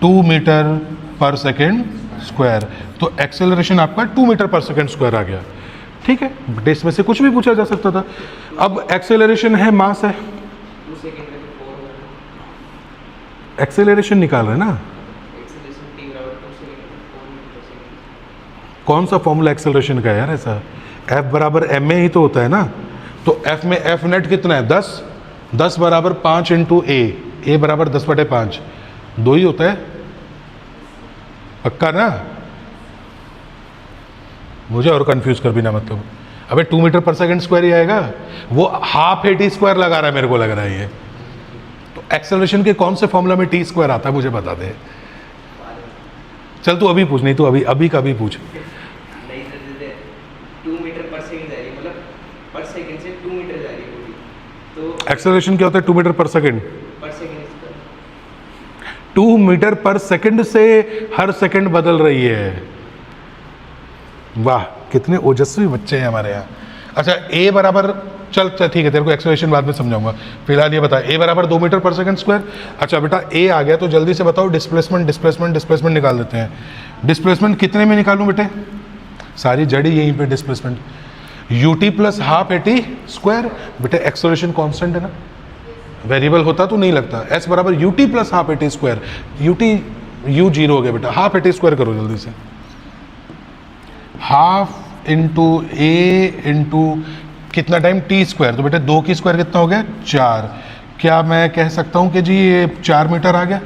2 मीटर पर सेकेंड स्क्वायर। तो एक्सेलरेशन आपका 2 मीटर पर सेकेंड स्क्वायर आ गया। ठीक है बेटे, इसमें से कुछ भी पूछा जा सकता था। अब एक्सेलरेशन है, मास है, एक्सेलरेशन निकाल रहे हैं ना। कौन सा फॉर्मूला एक्सेलरेशन का है यार ऐसा? F बराबर ma ही तो होता है ना। तो F में F नेट कितना है? 10। 10 बराबर 5 इंटू ए बराबर 10/5, 2 ही होता है, पक्का ना? मुझे और कंफ्यूज कर भी ना मतलब। अबे 2 मीटर पर सेकंड स्क्वायर ही आएगा, वो हाफ ए टी स्क्वायर लगा रहा है, मेरे को लग रहा है ये। तो एक्सेलरेशन के कौन से फॉर्मूला में टी स्क्वायर आता है मुझे बता दे। चल तू अभी पूछ, नहीं तू अभी का भी पूछ। 2 मीटर पर सेकंड जा रही है, मतलब पर सेकंड से 2 मीटर जा रही है पूरी, तो एक्सेलरेशन क्या होता है? 2 मीटर पर सेकंड। पर सेकंड 2 मीटर पर सेकंड से हर सेकंड बदल रही है। वाह, कितने ओजस्वी बच्चे हैं हमारे यहाँ। अच्छा, ए बराबर, चल ठीक है, तेरे को एक्सेलरेशन बाद में समझाऊंगा, फिलहाल ये बता, ए बराबर 2 मीटर पर सेकंड स्क्वायर। अच्छा बेटा, ए आ गया तो जल्दी से बताओ डिस्प्लेसमेंट डिस्प्लेसमेंट डिस्प्लेसमेंट निकाल देते हैं। डिस्प्लेसमेंट कितने में निकालूं बेटे? सारी जड़ी यहीं पे displacement, UT plus half A T square. बेटे एक्सेलरेशन कॉन्स्टेंट है ना, वेरिएबल होता तो नहीं लगता। एस बराबर UT plus half A T square, UT you zero हो गया बेटा, हाफ ए टी स्क्वायर करो जल्दी से, हाफ इंटू ए इंटू कितना टाइम टी स्क्वायर, तो बेटे 2 की स्क्वायर कितना हो गया? 4। क्या मैं कह सकता हूँ कि जी ये 4 मीटर आ गया?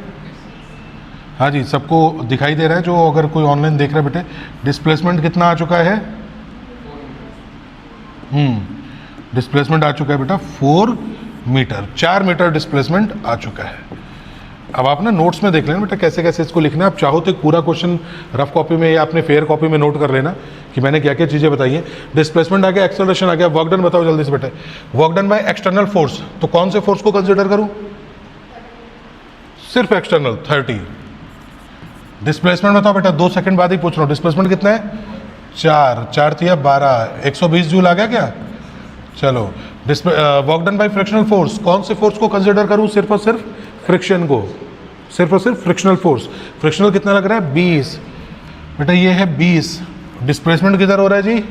हाँ जी, सबको दिखाई दे रहा है जो अगर कोई ऑनलाइन देख रहा है बेटे। डिस्प्लेसमेंट कितना आ चुका है? डिस्प्लेसमेंट आ चुका है बेटा 4 मीटर, 4 मीटर डिस्प्लेसमेंट आ चुका है। अब आप ना नोट्स में देख लेना बेटा कैसे कैसे इसको लिखना है। आप चाहो तो एक पूरा क्वेश्चन रफ कॉपी में या अपने फेयर कॉपी में नोट कर लेना कि मैंने क्या क्या चीज़ें बताई हैं। डिस्प्लेसमेंट आ गया, एक्सेलरेशन आ गया, वर्क डन बताओ जल्दी से बेटा। Work done by external force, तो कौन से फोर्स को कंसिडर करूं? सिर्फ एक्सटर्नल 30। डिस्प्लेसमेंट बताओ बेटा, 2 सेकंड बाद ही पूछ रहा हूँ। डिस्प्लेसमेंट कितना है? 4, 4 तिया 12, 120 जूल आ गया क्या? चलो, work done bye frictional force, कौन से फोर्स को कंसिडर करूं? सिर्फ और सिर्फ फ्रिक्शन को, सिर्फ और सिर्फ फ्रिक्शनल फोर्स। फ्रिक्शनल कितना लग रहा है? 20 बेटा, ये है 20। डिस्प्लेसमेंट किधर हो रहा है जी?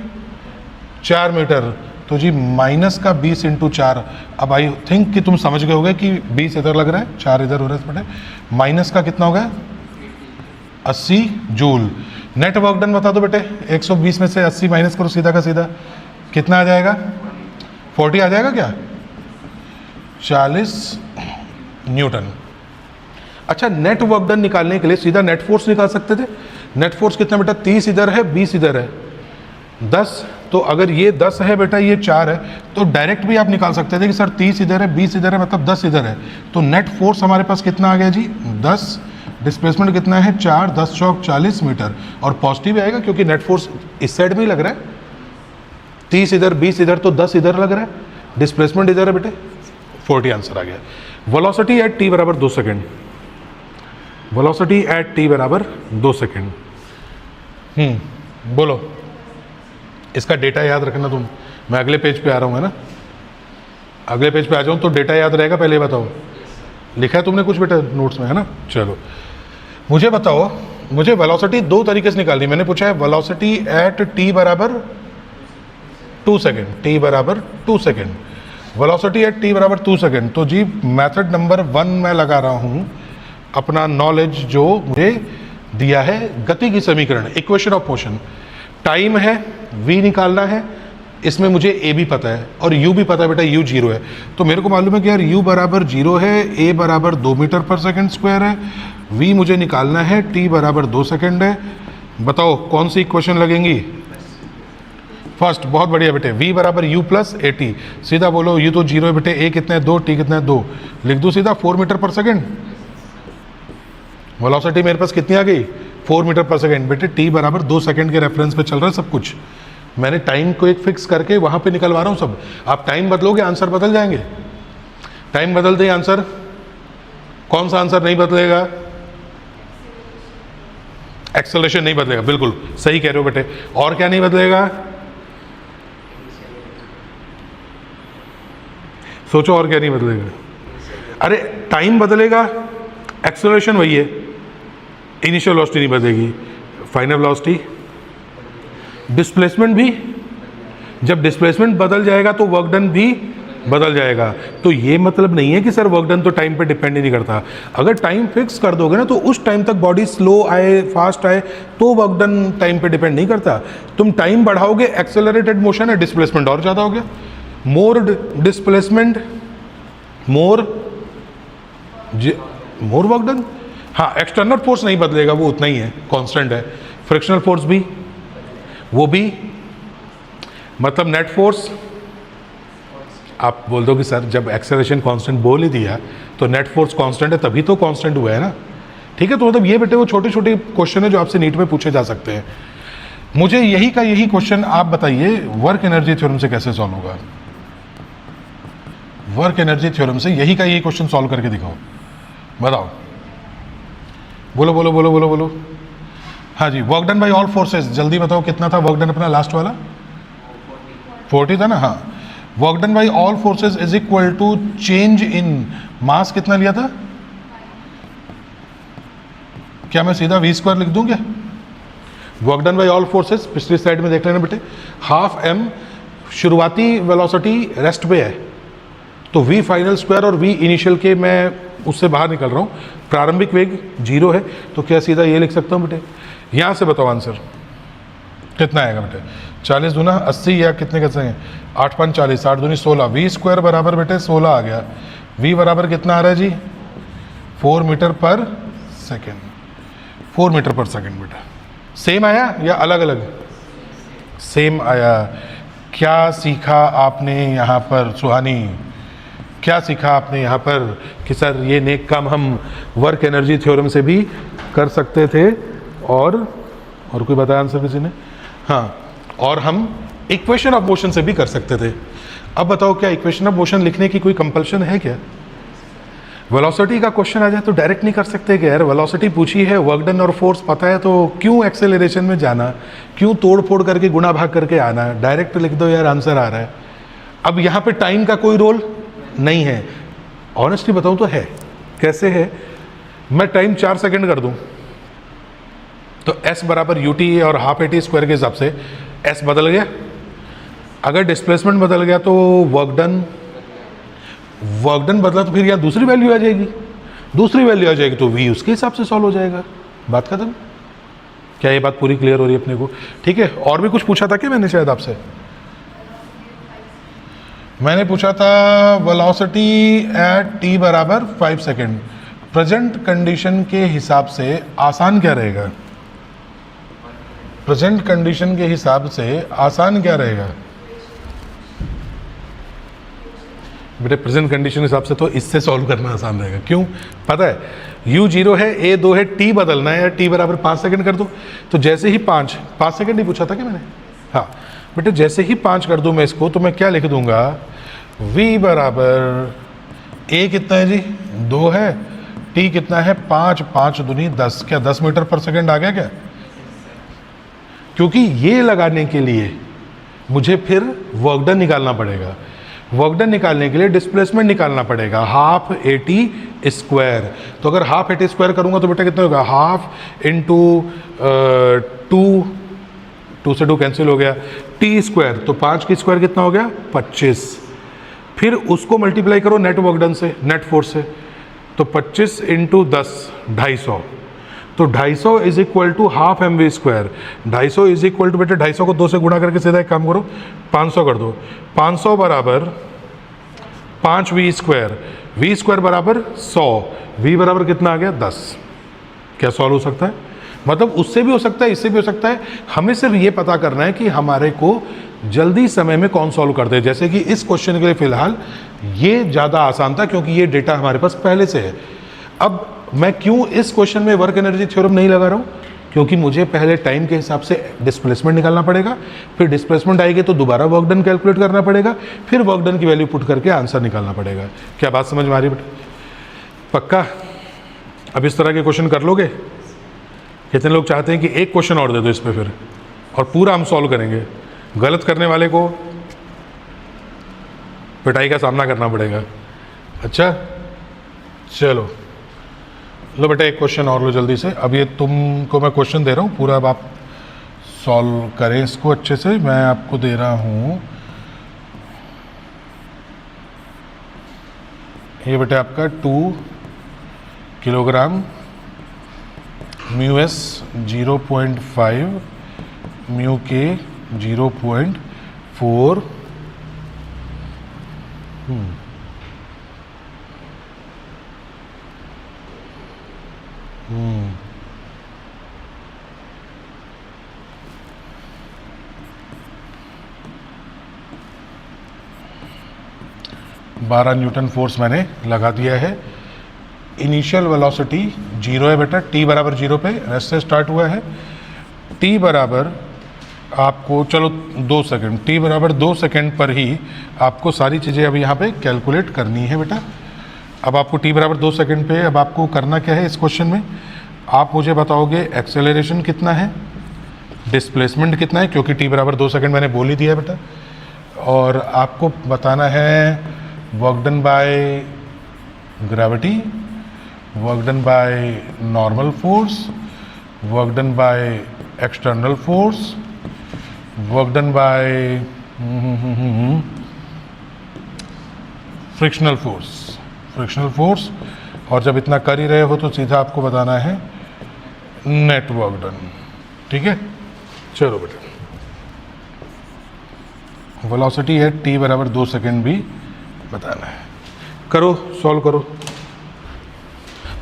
4 मीटर, तो जी माइनस का 20 इंटू 4। अब आई थिंक कि तुम समझ गए होगे कि 20 इधर लग रहा है, 4 इधर हो रहा है बेटे। माइनस का कितना हो गया? 80 जूल। नेट वर्क डन बता दो बेटे, 120 में से 80 माइनस करो सीधा का सीधा, कितना आ जाएगा? 40 आ जाएगा क्या? 40 न्यूटन। अच्छा, नेट वर्क डन निकालने के लिए सीधा नेट फोर्स निकाल सकते थे। नेट फोर्स कितना बेटा? 30 इधर है, 20 इधर है, 10। तो अगर ये 10 है बेटा, ये 4 है, तो डायरेक्ट भी आप निकाल सकते थे कि सर 30 इधर है, 20 इधर है, मतलब 10 इधर है। तो नेट फोर्स हमारे पास कितना आ गया जी? 10। डिस्प्लेसमेंट कितना है? 4, 10 चौक 40 मीटर, और पॉजिटिव आएगा क्योंकि नेट फोर्स इस साइड में ही लग रहा है। 30 इधर, 20 इधर, तो 10 इधर लग रहा है। डिस्प्लेसमेंट इधर है बेटे, 40 आंसर आ गया। वेलोसिटी एट टी बराबर 2 सेकेंड, वेलोसिटी एट टी बराबर 2 सेकेंड। बोलो, इसका डेटा याद रखना तुम। मैं अगले पेज पे आ रहा हूँ, है ना? अगले पेज पे आ जाऊँ तो डेटा याद रहेगा। पहले बताओ, लिखा है तुमने कुछ बेटा नोट्स में, है ना? चलो मुझे बताओ, मुझे वेलोसिटी 2 तरीके से निकालनी। मैंने पूछा है वेलोसिटी एट टी बराबर 2 सेकेंड, टी बराबर 2 सेकेंड, वेलोसिटी एट टी बराबर 2 सेकेंड। तो जी मेथड नंबर 1 मैं लगा रहा हूँ अपना नॉलेज जो मुझे दिया है, गति की समीकरण, इक्वेशन ऑफ मोशन। टाइम है, v निकालना है, इसमें मुझे a भी पता है और u भी पता है बेटा, u 0 है। तो मेरे को मालूम है कि यार u बराबर 0 है, a बराबर 2 मीटर पर सेकंड स्क्वायर है, v मुझे निकालना है, t बराबर 2 सेकंड है। बताओ कौन सी इक्वेशन लगेंगी? फर्स्ट, बहुत बढ़िया बेटे, v बराबर u प्लस ए टी। सीधा बोलो, u तो 0 है बेटे, a कितना है? 2, t कितना है? 2। लिख दो सीधा 4 मीटर पर सेकंड। वेलोसिटी मेरे पास कितनी आ गई? 4 मीटर पर सेकंड। बेटे t बराबर 2 सेकंड के रेफरेंस पे चल रहा है सब कुछ। मैंने टाइम को एक फिक्स करके वहां पे निकलवा रहा हूं सब। आप टाइम बदलोगे आंसर बदल जाएंगे। टाइम बदलते ही आंसर, कौन सा आंसर नहीं बदलेगा? एक्सेलरेशन नहीं बदलेगा, बिल्कुल सही कह रहे हो बेटे। और क्या नहीं बदलेगा? सोचो और क्या नहीं बदलेगा? अरे टाइम बदलेगा, एक्सेलरेशन वही है, इनिशियल वेलोसिटी नहीं बदलेगी, फाइनल वेलोसिटी। डिस्प्लेसमेंट भी, जब डिस्प्लेसमेंट बदल जाएगा तो वर्क डन भी बदल जाएगा। तो ये मतलब नहीं है कि सर वर्क डन तो टाइम पे डिपेंड ही नहीं करता। अगर टाइम फिक्स कर दोगे ना तो उस टाइम तक बॉडी स्लो आए फास्ट आए तो वर्क डन टाइम पे डिपेंड नहीं करता। तुम टाइम बढ़ाओगे, एक्सेलरेटेड मोशन है, डिस्प्लेसमेंट और ज़्यादा हो गया। मोर डिस्प्लेसमेंट मोर वर्क डन। हाँ, एक्सटर्नल फोर्स नहीं बदलेगा, वो उतना ही है, कांस्टेंट है। फ्रिक्शनल फोर्स भी, वो भी मतलब नेट फोर्स, आप बोल दो कि सर जब एक्सेलरेशन कांस्टेंट बोल ही दिया तो नेट फोर्स कांस्टेंट है तभी तो कांस्टेंट हुआ है ना, ठीक है। तो मतलब ये बेटे वो छोटे छोटे क्वेश्चन है जो आपसे नीट में पूछे जा सकते हैं। मुझे यही का यही क्वेश्चन आप बताइए वर्क एनर्जी थ्योरम से कैसे सॉल्व होगा। वर्क एनर्जी थ्योरम से यही का यही क्वेश्चन सॉल्व करके दिखाओ, बताओ, बोलो बोलो बोलो बोलो बोलो। हाँ जी, work done by all forces, जल्दी बताओ कितना था वर्क डन अपना लास्ट वाला? 40 था ना। हाँ, work done by all forces is equal to change in mass, कितना लिया था? क्या मैं सीधा v स्क्वायर लिख दूं क्या? Work done by all forces पिछली स्लाइड में देख लेना बेटे, हाफ m शुरुआती वेलोसिटी रेस्ट पे है, तो v फाइनल स्क्वायर और v इनिशियल के मैं उससे बाहर निकल रहा हूँ, प्रारंभिक वेग 0 है, तो क्या सीधा ये लिख सकता हूँ बेटे? यहाँ से बताओ आंसर कितना आएगा बेटे? 40 दूना 80 या कितने कैसे हैं? 8 5 40, 8 दूनी 16, v स्क्वायर बराबर बेटे 16 आ गया। v बराबर कितना आ रहा है जी? 4 मीटर पर सेकेंड, 4 मीटर पर सेकेंड बेटा। सेम आया या अलग अलग? सेम आया। क्या सीखा आपने यहाँ पर सुहानी? क्या सीखा आपने यहाँ पर कि सर ये नेक काम हम वर्क एनर्जी थ्योरम से भी कर सकते थे, और कोई बताया आंसर किसी ने? हाँ, और हम इक्वेशन ऑफ मोशन से भी कर सकते थे। अब बताओ क्या इक्वेशन ऑफ मोशन लिखने की कोई कंपल्शन है क्या? वेलोसिटी का क्वेश्चन आ जाए तो डायरेक्ट नहीं कर सकते क्या यार? वेलोसिटी पूछी है, वर्क डन और फोर्स पता है, तो क्यों एक्सेलरेशन में जाना, क्यों तोड़ फोड़ करके गुणा भाग करके आना? डायरेक्ट लिख दो यार, आंसर आ रहा है। अब यहाँ पे टाइम का कोई रोल नहीं है, ऑनेस्टली बताऊँ तो है। कैसे है? मैं टाइम 4 सेकेंड कर दूँ तो s बराबर ut और हाफ at स्क्वायर के हिसाब से s बदल गया। अगर डिस्प्लेसमेंट बदल गया तो वर्क डन बदला तो फिर यहाँ दूसरी वैल्यू आ जाएगी, दूसरी वैल्यू आ जाएगी तो v उसके हिसाब से सॉल्व हो जाएगा। बात खत्म। क्या ये बात पूरी क्लियर हो रही है अपने को? ठीक है। और भी कुछ पूछा था क्या मैंने शायद आपसे? मैंने पूछा था वेलोसिटी एट t बराबर 5 सेकेंड, प्रेजेंट कंडीशन के हिसाब से आसान क्या रहेगा? प्रेजेंट कंडीशन के हिसाब से आसान क्या रहेगा बेटे? प्रेजेंट कंडीशन के हिसाब से तो इससे सॉल्व करना आसान रहेगा। क्यों पता है? u 0 है, a 2 है, t बदलना है, t बराबर 5 सेकंड कर दो। तो जैसे ही 5 सेकंड ही पूछा था कि मैंने? हाँ बेटे, जैसे ही 5 कर दूं मैं इसको, तो मैं क्या लिख दूंगा? v बराबर a कितना है जी? 2 है, t कितना है? 5, 5 दूनी 10, क्या 10 मीटर पर सेकंड आ गया क्या? क्योंकि ये लगाने के लिए मुझे फिर वर्क डन निकालना पड़ेगा। वर्क डन निकालने के लिए डिस्प्लेसमेंट निकालना पड़ेगा, हाफ at स्क्वायर। तो अगर हाफ at स्क्वायर करूंगा तो बेटा कितना होगा? हाफ इंटू 2 से 2 कैंसिल हो गया, t स्क्वायर, तो 5 की स्क्वायर कितना हो गया? 25। फिर उसको मल्टीप्लाई करो नेट वर्क डन से, नेट फोर्स से, तो 25 इंटू 10 250, तो 250 is equal to half mv square. 250 is equal to बेटे 250 को 2 से गुणा करके सीधा एक काम करो 500 कर दो। 500 बराबर 5v स्क्वायर, v स्क्वायर बराबर 100, v बराबर कितना आ गया? 10। क्या सॉल्व हो सकता है? मतलब उससे भी हो सकता है, इससे भी हो सकता है। हमें सिर्फ ये पता करना है कि हमारे को जल्दी समय में कौन सॉल्व करते हैं। जैसे कि इस क्वेश्चन के लिए फिलहाल ये ज़्यादा आसान था क्योंकि ये डेटा हमारे पास पहले से है। अब मैं क्यों इस क्वेश्चन में वर्क एनर्जी थ्योरम नहीं लगा रहा हूँ? क्योंकि मुझे पहले टाइम के हिसाब से डिस्प्लेसमेंट निकालना पड़ेगा, फिर डिस्प्लेसमेंट आएगी तो दोबारा वर्क डन कैलकुलेट करना पड़ेगा, फिर वर्क डन की वैल्यू पुट करके आंसर निकालना पड़ेगा। क्या बात समझ में आ रही है बेटा? पक्का? अब इस तरह के क्वेश्चन कर लोगे? कितने लोग चाहते हैं कि एक क्वेश्चन और दे दो इस पर फिर, और पूरा हम सॉल्व करेंगे? गलत करने वाले को पिटाई का सामना करना पड़ेगा। अच्छा चलो लो बेटा, एक क्वेश्चन और लो जल्दी से। अब ये तुमको मैं क्वेश्चन दे रहा हूँ पूरा, अब आप सॉल्व करें इसको अच्छे से। मैं आपको दे रहा हूँ ये बेटा आपका 2 किलोग्राम म्यू एस 0.5 म्यू के 0.4 12 न्यूटन फोर्स मैंने लगा दिया है। इनिशियल वेलोसिटी 0 है बेटा, t बराबर 0 पे रेस्ट से स्टार्ट हुआ है। t बराबर आपको, चलो 2 सेकंड, t बराबर 2 सेकंड पर ही आपको सारी चीज़ें अब यहाँ पे कैलकुलेट करनी है बेटा। अब आपको t बराबर 2 सेकंड पे अब आपको करना क्या है इस क्वेश्चन में, आप मुझे बताओगे एक्सेलरेशन कितना है, डिस्प्लेसमेंट कितना है, क्योंकि t बराबर 2 सेकंड मैंने बोल ही दिया बेटा, और आपको बताना है work done by gravity, work done by normal force, work done by external force, work done bye frictional force, और जब इतना कर ही रहे हो तो सीधा आपको बताना है नेट वर्क डन। ठीक है, चलो बेटा, वेलोसिटी है t बराबर 2 सेकंड भी बताना है। करो, सॉल्व करो।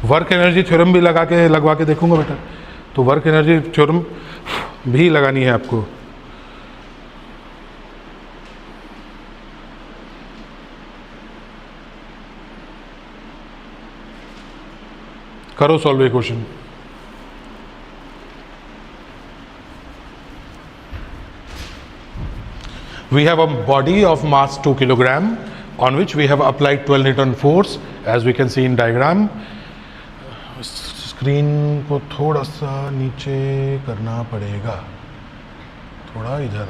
वर्क एनर्जी थ्योरम भी लगवा के देखूंगा बेटा, तो वर्क एनर्जी थ्योरम भी लगानी है आपको। करो सॉल्व ये question. We have a body of mass 2 kilogram on which we have applied 12 Newton force as we can see in diagram. Screen को थोड़ा सा नीचे करना पड़ेगा, थोड़ा इधर,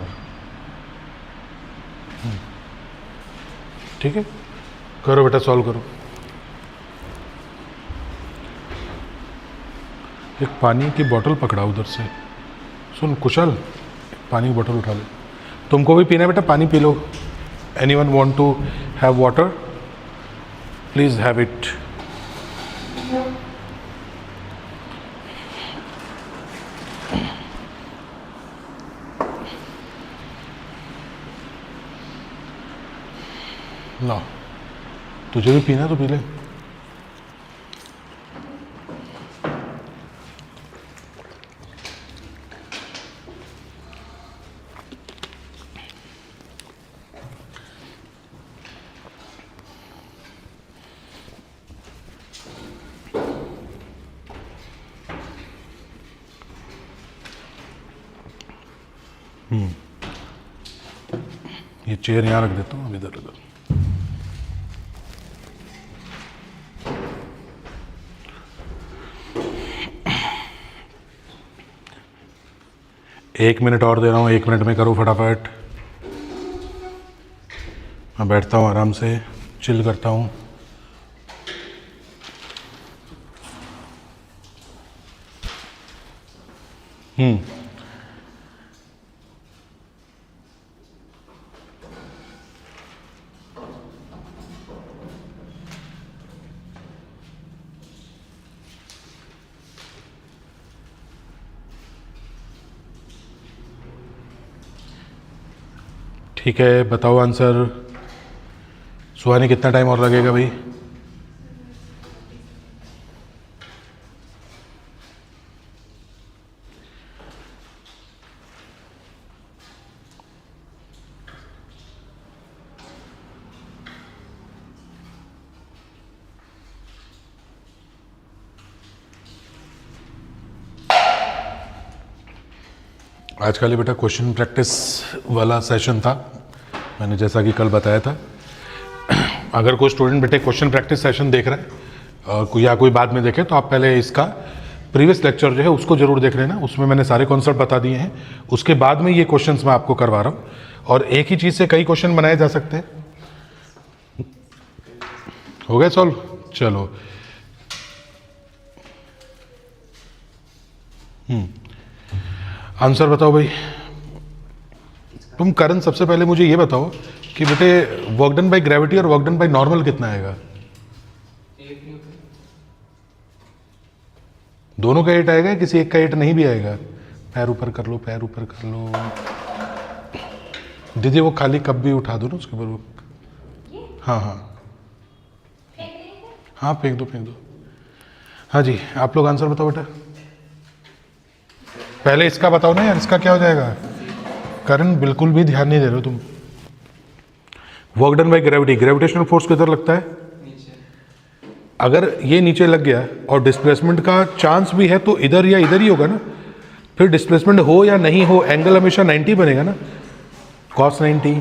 ठीक है। करो बेटा, सॉल्व करो। एक पानी की बोतल पकड़ा उधर से, सुन कुशल, पानी की बोतल उठा ले। तुमको भी पीना है बेटा, पानी पी लो। Anyone want to have water, please have it. ला, तुझे भी पीना है तो पी ले। ये चेयर यहाँ रख देता हूँ, अब इधर उधर। एक मिनट और दे रहा हूँ, 1 मिनट में करो फटाफट। मैं बैठता हूँ आराम से, चिल करता हूँ। ठीक है, बताओ आंसर। सुहानी कितना टाइम और लगेगा भाई? आज का लिए बेटा क्वेश्चन प्रैक्टिस वाला सेशन था, मैंने जैसा कि कल बताया था। अगर कोई स्टूडेंट बेटे क्वेश्चन प्रैक्टिस सेशन देख रहा है और या कोई बाद में देखे, तो आप पहले इसका प्रीवियस लेक्चर जो है उसको जरूर देख लेना। उसमें मैंने सारे कॉन्सेप्ट बता दिए हैं। उसके बाद में ये क्वेश्चंस मैं आपको करवा रहा हूँ, और एक ही चीज़ से कई क्वेश्चन बनाए जा सकते हैं। हो गया सॉल्व? चलो, आंसर बताओ भाई। तुम करण, सबसे पहले मुझे ये बताओ कि बेटे वर्क डन बाय ग्रेविटी और वर्क डन बाय नॉर्मल कितना आएगा? दोनों का 8 आएगा, किसी एक का 8 नहीं भी आएगा? पैर ऊपर कर लो, पैर ऊपर कर लो। दीदी वो खाली कप भी उठा दो ना उसके ऊपर वो। हाँ हाँ हाँ, फेंक दो फेंक दो। हाँ जी, आप लोग आंसर बताओ बेटा। पहले इसका बताओ ना यार, इसका क्या हो जाएगा? करण बिल्कुल भी ध्यान नहीं दे रहे हो तुम। Work done by gravity, gravitational force किधर लगता है? नीचे। अगर ये नीचे लग गया और डिस्प्लेसमेंट का चांस भी है तो इधर या इधर ही होगा ना, फिर डिस्प्लेसमेंट हो या नहीं हो एंगल हमेशा 90 बनेगा ना, cos 90।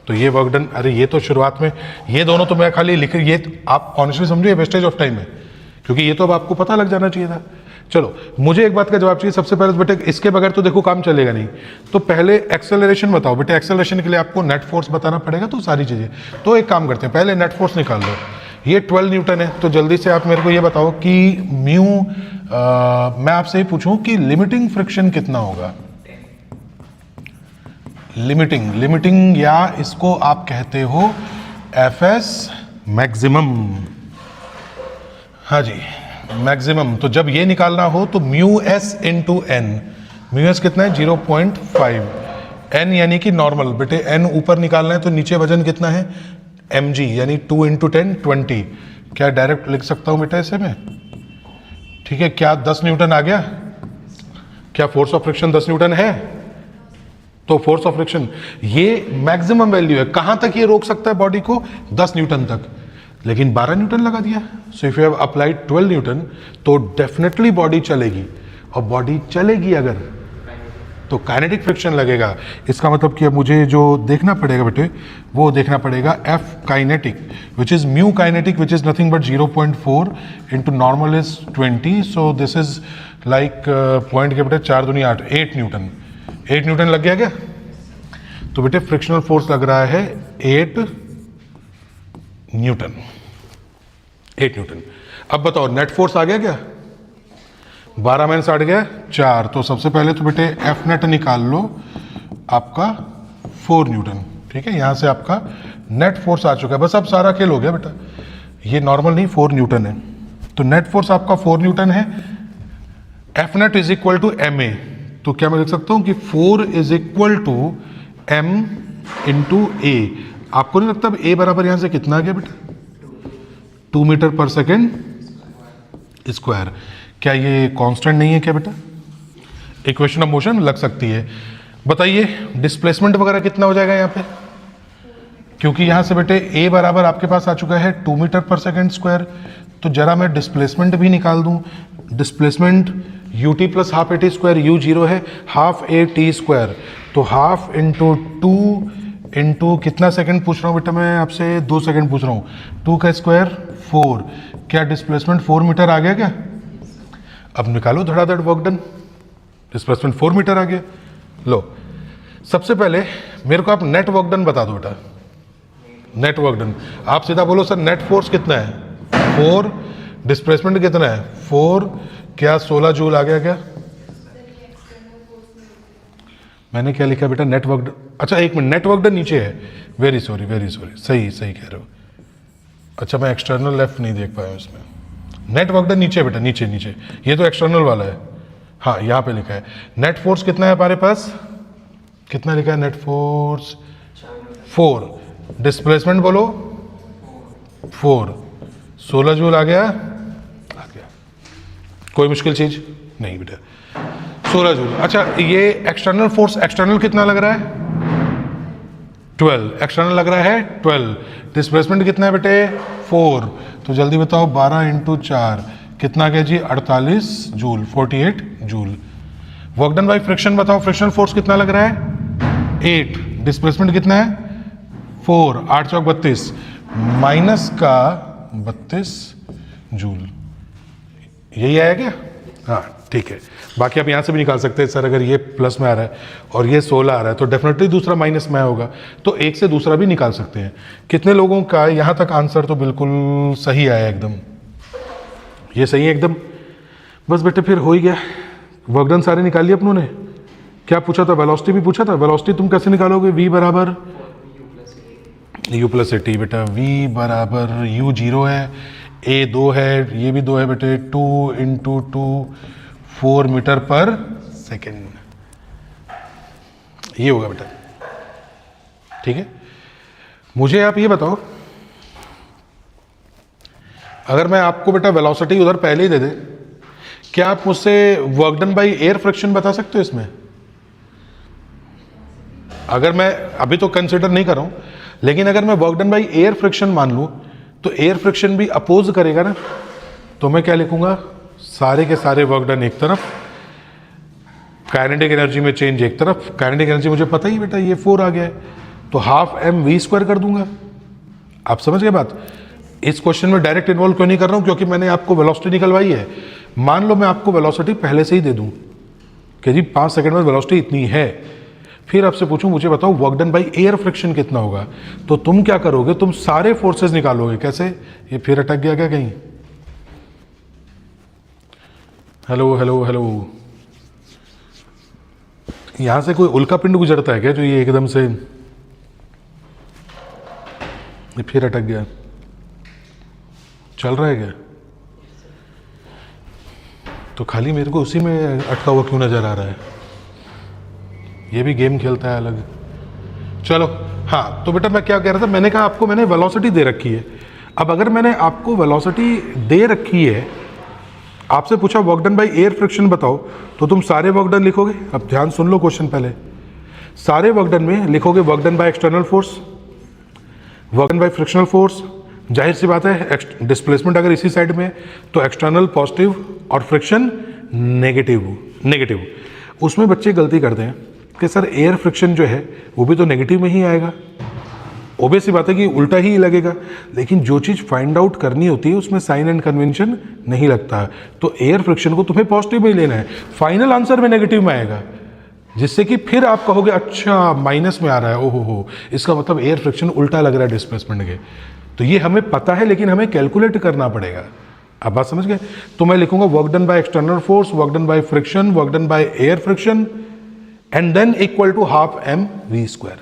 तो ये वर्क डन, अरे ये तो शुरुआत में ये दोनों तो मैं खाली लिख, ये आप ऑनेस्टली समझो ये वेस्टेज ऑफ टाइम है, क्योंकि ये तो अब आपको पता लग जाना चाहिए था। चलो मुझे एक बात का जवाब चाहिए सबसे पहले, बेटे इसके बगैर तो देखो काम चलेगा नहीं। तो पहले एक्सेलरेशन बताओ बेटे, एक्सेलरेशन के लिए आपको नेट फोर्स बताना पड़ेगा, तो सारी चीज़ें। तो एक काम करते हैं, पहले नेट फोर्स निकाल लो। ये 12 न्यूटन है, तो जल्दी से आप मेरे को ये बताओ कि म्यू, मैं आपसे ही पूछूं कि लिमिटिंग फ्रिक्शन कितना होगा? लिमिटिंग या इसको आप कहते हो एफएस मैक्सिमम। हाँ जी, मैक्सिमम। तो जब ये निकालना हो तो mu S into N, mu S कितना है 0.5, एन यानी कि नॉर्मल। बेटे एन ऊपर निकालना है तो नीचे वजन कितना है mg, यानी 2 इंटू 10 20। क्या डायरेक्ट लिख सकता हूं बेटा इसे मैं? ठीक है, क्या 10 न्यूटन आ गया? क्या फोर्स ऑफ फ्रिक्शन 10 न्यूटन है? तो फोर्स ऑफ फ्रिक्शन ये मैक्सिमम वैल्यू है। कहां तक ये रोक सकता है बॉडी को? 10 न्यूटन तक, लेकिन 12 न्यूटन लगा दिया। So if you have applied 12 Newton तो डेफिनेटली बॉडी चलेगी, और बॉडी चलेगी अगर तो काइनेटिक फ्रिक्शन लगेगा। इसका मतलब कि अब मुझे जो देखना पड़ेगा बेटे वो देखना पड़ेगा F kinetic which is mu kinetic which is nothing but 0.4 into normal is 20। So this is like point के बेटे 4 दूनी 8, 8 न्यूटन। 8 न्यूटन लग गया क्या? तो बेटे फ्रिक्शनल फोर्स लग रहा है 8 न्यूटन, 8 न्यूटन। अब बताओ नेट फोर्स आ गया क्या? 12 माइनस 8 गया 4। तो सबसे पहले तो बेटे एफ नेट निकाल लो आपका 4 न्यूटन। ठीक है, यहां से आपका नेट फोर्स आ चुका है। बस अब सारा खेल हो गया बेटा, ये नॉर्मल नहीं 4 न्यूटन है। तो नेट फोर्स आपका 4 न्यूटन है। F net is equal to m a, तो क्या मैं लिख सकता हूं कि 4 is equal to m into a. आपको नहीं लगता अब ए बराबर यहां से कितना आ गया बेटा? 2 मीटर पर सेकेंड स्क्वायर। क्या ये कांस्टेंट नहीं है क्या बेटा? इक्वेशन ऑफ मोशन लग सकती है। बताइए डिस्प्लेसमेंट वगैरह कितना हो जाएगा यहाँ पे? क्योंकि यहाँ से बेटे ए बराबर आपके पास आ चुका है 2 मीटर पर सेकेंड स्क्वायर। तो जरा मैं डिस्प्लेसमेंट भी निकाल दूं। Displacement U T plus half A T square, you zero है, हाफ ए टी स्क्वायर। तो हाफ इंटू 2 इंटू कितना सेकंड पूछ रहा हूँ बेटा मैं आपसे? 2 सेकंड पूछ रहा हूँ। 2 का स्क्वायर 4। क्या डिस्प्लेसमेंट 4 मीटर आ गया क्या? अब निकालो धड़ाधड़ वर्क डन। डिस्प्लेसमेंट 4 मीटर आ गया। लो सबसे पहले मेरे को आप नेट वर्क डन बता दो बेटा। नेट वर्क डन आप सीधा बोलो सर नेट फोर्स कितना है? 4। डिस्प्लेसमेंट कितना है? 4। क्या 16 जूल आ गया क्या? मैंने क्या लिखा बेटा? Net work done. अच्छा एक मिनट, नेट वर्क डन नीचे है। वेरी सॉरी सही कह रहे हो। अच्छा मैं एक्सटर्नल लेफ्ट नहीं देख पाया इसमें। नेट वर्क डन नीचे बेटा, नीचे। ये तो एक्सटर्नल वाला है। हाँ यहाँ पे लिखा है नेट फोर्स कितना है हमारे पास? कितना लिखा है नेट फोर्स? 4। डिस्प्लेसमेंट बोलो 4। 16 जूल आ गया? कोई मुश्किल चीज नहीं बेटा, 16 जूल। अच्छा ये एक्सटर्नल फोर्स, एक्सटर्नल कितना लग रहा है? 12। एक्सटर्नल लग रहा है 12। डिस्प्लेसमेंट कितना है बेटे? 4। तो जल्दी बताओ 12 इंटू 4 कितना आ गया जी? 48 joule, 48 joule. Work done by friction बताओ, फ्रिक्शनल फोर्स कितना लग रहा है? 8। डिस्प्लेसमेंट कितना है? 4। 8 चौक 32 माइनस का 32 जूल। यही आया क्या? हाँ ठीक है। बाकी आप यहाँ से भी निकाल सकते हैं सर, अगर ये प्लस में आ रहा है और ये 16 आ रहा है तो डेफिनेटली दूसरा माइनस में होगा, तो एक से दूसरा भी निकाल सकते हैं। कितने लोगों का यहाँ तक आंसर तो बिल्कुल सही आया एकदम? ये सही है एकदम। बस बेटे फिर हो ही गया। वर्क डन सारे निकाल लिए अपनों ने। क्या पूछा था? वेलोसिटी भी पूछा था। वेलोसिटी तुम कैसे निकालोगे? v बराबर u प्लस ए टी बेटा। v बराबर u 0 है, a 2 है, ये भी 2 है बेटे। 2 इंटू 2 4 मीटर पर सेकेंड, ये होगा बेटा। ठीक है, मुझे आप ये बताओ, अगर मैं आपको बेटा वेलोसिटी उधर पहले ही दे दे, क्या आप मुझसे work done by air friction बता सकते हो इसमें? अगर मैं अभी तो कंसिडर नहीं कर रहा हूं, लेकिन अगर मैं work done by air friction मान लूँ तो एयर फ्रिक्शन भी अपोज करेगा ना, तो मैं क्या लिखूंगा, सारे के सारे वर्क डन एक तरफ, काइनेटिक एनर्जी में चेंज एक तरफ। काइनेटिक एनर्जी मुझे पता ही बेटा ये 4 आ गया है, तो हाफ एम वी स्क्वायर कर दूंगा। आप समझ गए बात। इस क्वेश्चन में डायरेक्ट इन्वॉल्व क्यों नहीं कर रहा हूं, क्योंकि मैंने आपको वेलोसिटी निकलवाई है। मान लो मैं आपको वेलोसिटी पहले से ही दे दूं कि जी 5 सेकंड में वेलोसिटी इतनी है, फिर आपसे पूछूं मुझे बताओ work done by air friction कितना होगा, तो तुम क्या करोगे, तुम सारे फोर्सेस निकालोगे। कैसे, ये फिर अटक गया क्या कहीं, हेलो हेलो हेलो, यहां से कोई उल्का पिंड गुजरता है क्या जो ये एकदम से ये फिर अटक गया, चल रहा है क्या, तो खाली मेरे को उसी में अटका हुआ क्यों नजर आ रहा है, ये भी गेम खेलता है अलग। चलो हाँ, तो बेटा मैं क्या कह रहा था, मैंने कहा आपको मैंने वेलोसिटी दे रखी है। अब अगर मैंने आपको वेलोसिटी दे रखी है, आपसे पूछा work done by air friction बताओ, तो तुम सारे वर्क डन लिखोगे। अब ध्यान सुन लो क्वेश्चन पहले, सारे वर्क डन में लिखोगे work done by external force, work done bye frictional force. जाहिर सी बात है डिस्प्लेसमेंट अगर इसी साइड में तो एक्सटर्नल पॉजिटिव और फ्रिक्शन नेगेटिव। उसमें बच्चे गलती करते हैं कि सर एयर फ्रिक्शन जो है वो भी तो नेगेटिव में ही आएगा, ओबे सी बात है कि उल्टा ही लगेगा। लेकिन जो चीज़ फाइंड आउट करनी होती है उसमें साइन एंड कन्वेंशन नहीं लगता, तो एयर फ्रिक्शन को तुम्हें पॉजिटिव में ही लेना है, फाइनल आंसर में नेगेटिव में आएगा, जिससे कि फिर आप कहोगे अच्छा माइनस में आ रहा है, ओहो हो, इसका मतलब एयर फ्रिक्शन उल्टा लग रहा है डिस्प्लेसमेंट के। तो ये हमें पता है, लेकिन हमें कैलकुलेट करना पड़ेगा। आप बात समझ गए। तो मैं लिखूंगा work done by external force, work done by friction, work done by air friction and then equal to half M V square.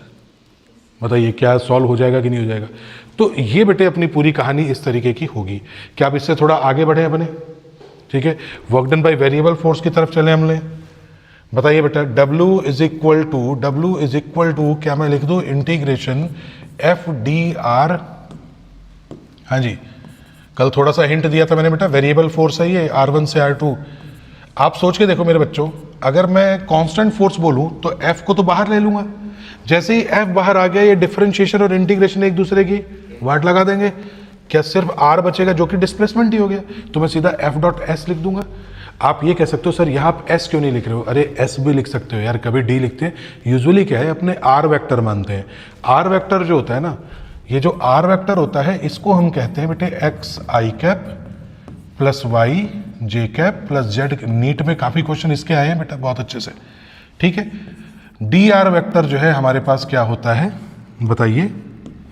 बताइए क्या सॉल्व हो जाएगा कि नहीं हो जाएगा। तो ये बेटे अपनी पूरी कहानी इस तरीके की होगी। क्या आप इससे थोड़ा आगे बढ़े अपने, ठीक है। Work done by variable force की तरफ चले हमने। बताइए बेटा W इज इक्वल टू क्या मैं लिख दूं, इंटीग्रेशन एफ डी आर। हाँ जी, कल थोड़ा सा हिंट दिया था मैंने बेटा, वेरिएबल फोर्स है ये R1 से R2। आप सोच के देखो मेरे बच्चों, अगर मैं कांस्टेंट फोर्स बोलूं तो F को तो बाहर ले लूंगा, जैसे ही F बाहर आ गया ये डिफरेंशिएशन और इंटीग्रेशन एक दूसरे की वाट लगा देंगे, क्या सिर्फ R बचेगा जो कि डिस्प्लेसमेंट ही हो गया, तो मैं सीधा F डॉट S लिख दूंगा। आप ये कह सकते हो सर यहाँ आप S क्यों नहीं लिख रहे हो, अरे S भी लिख सकते हो यार, कभी D लिखते हैं। यूजुअली क्या है अपने R वेक्टर मानते हैं। R वेक्टर जो होता है ना, ये जो R वेक्टर होता है इसको हम कहते हैं बेटे एक्स आई कैप प्लस वाई जे कैप प्लस जेड। नीट में काफ़ी क्वेश्चन इसके आए हैं बेटा बहुत अच्छे से, ठीक है। डी आर वेक्टर जो है हमारे पास क्या होता है बताइए,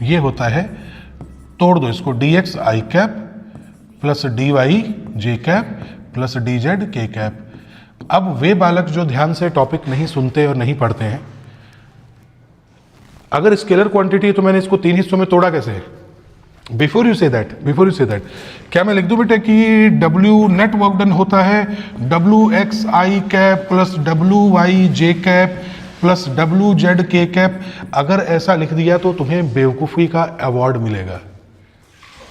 ये होता है, तोड़ दो इसको, डी एक्स आई कैप प्लस डी वाई जे कैप प्लस डी जेड के कैप। अब वे बालक जो ध्यान से टॉपिक नहीं सुनते और नहीं पढ़ते हैं, अगर स्केलर क्वांटिटी है तो मैंने इसको 3 हिस्सों में तोड़ा कैसे, बिफोर यू से दैट क्या मैं लिख दूं बेटे कि W नेट वर्क डन होता है W एक्स आई कैप प्लस W वाई जे कैप प्लस W जेड के कैप। अगर ऐसा लिख दिया तो तुम्हें बेवकूफ़ी का अवार्ड मिलेगा।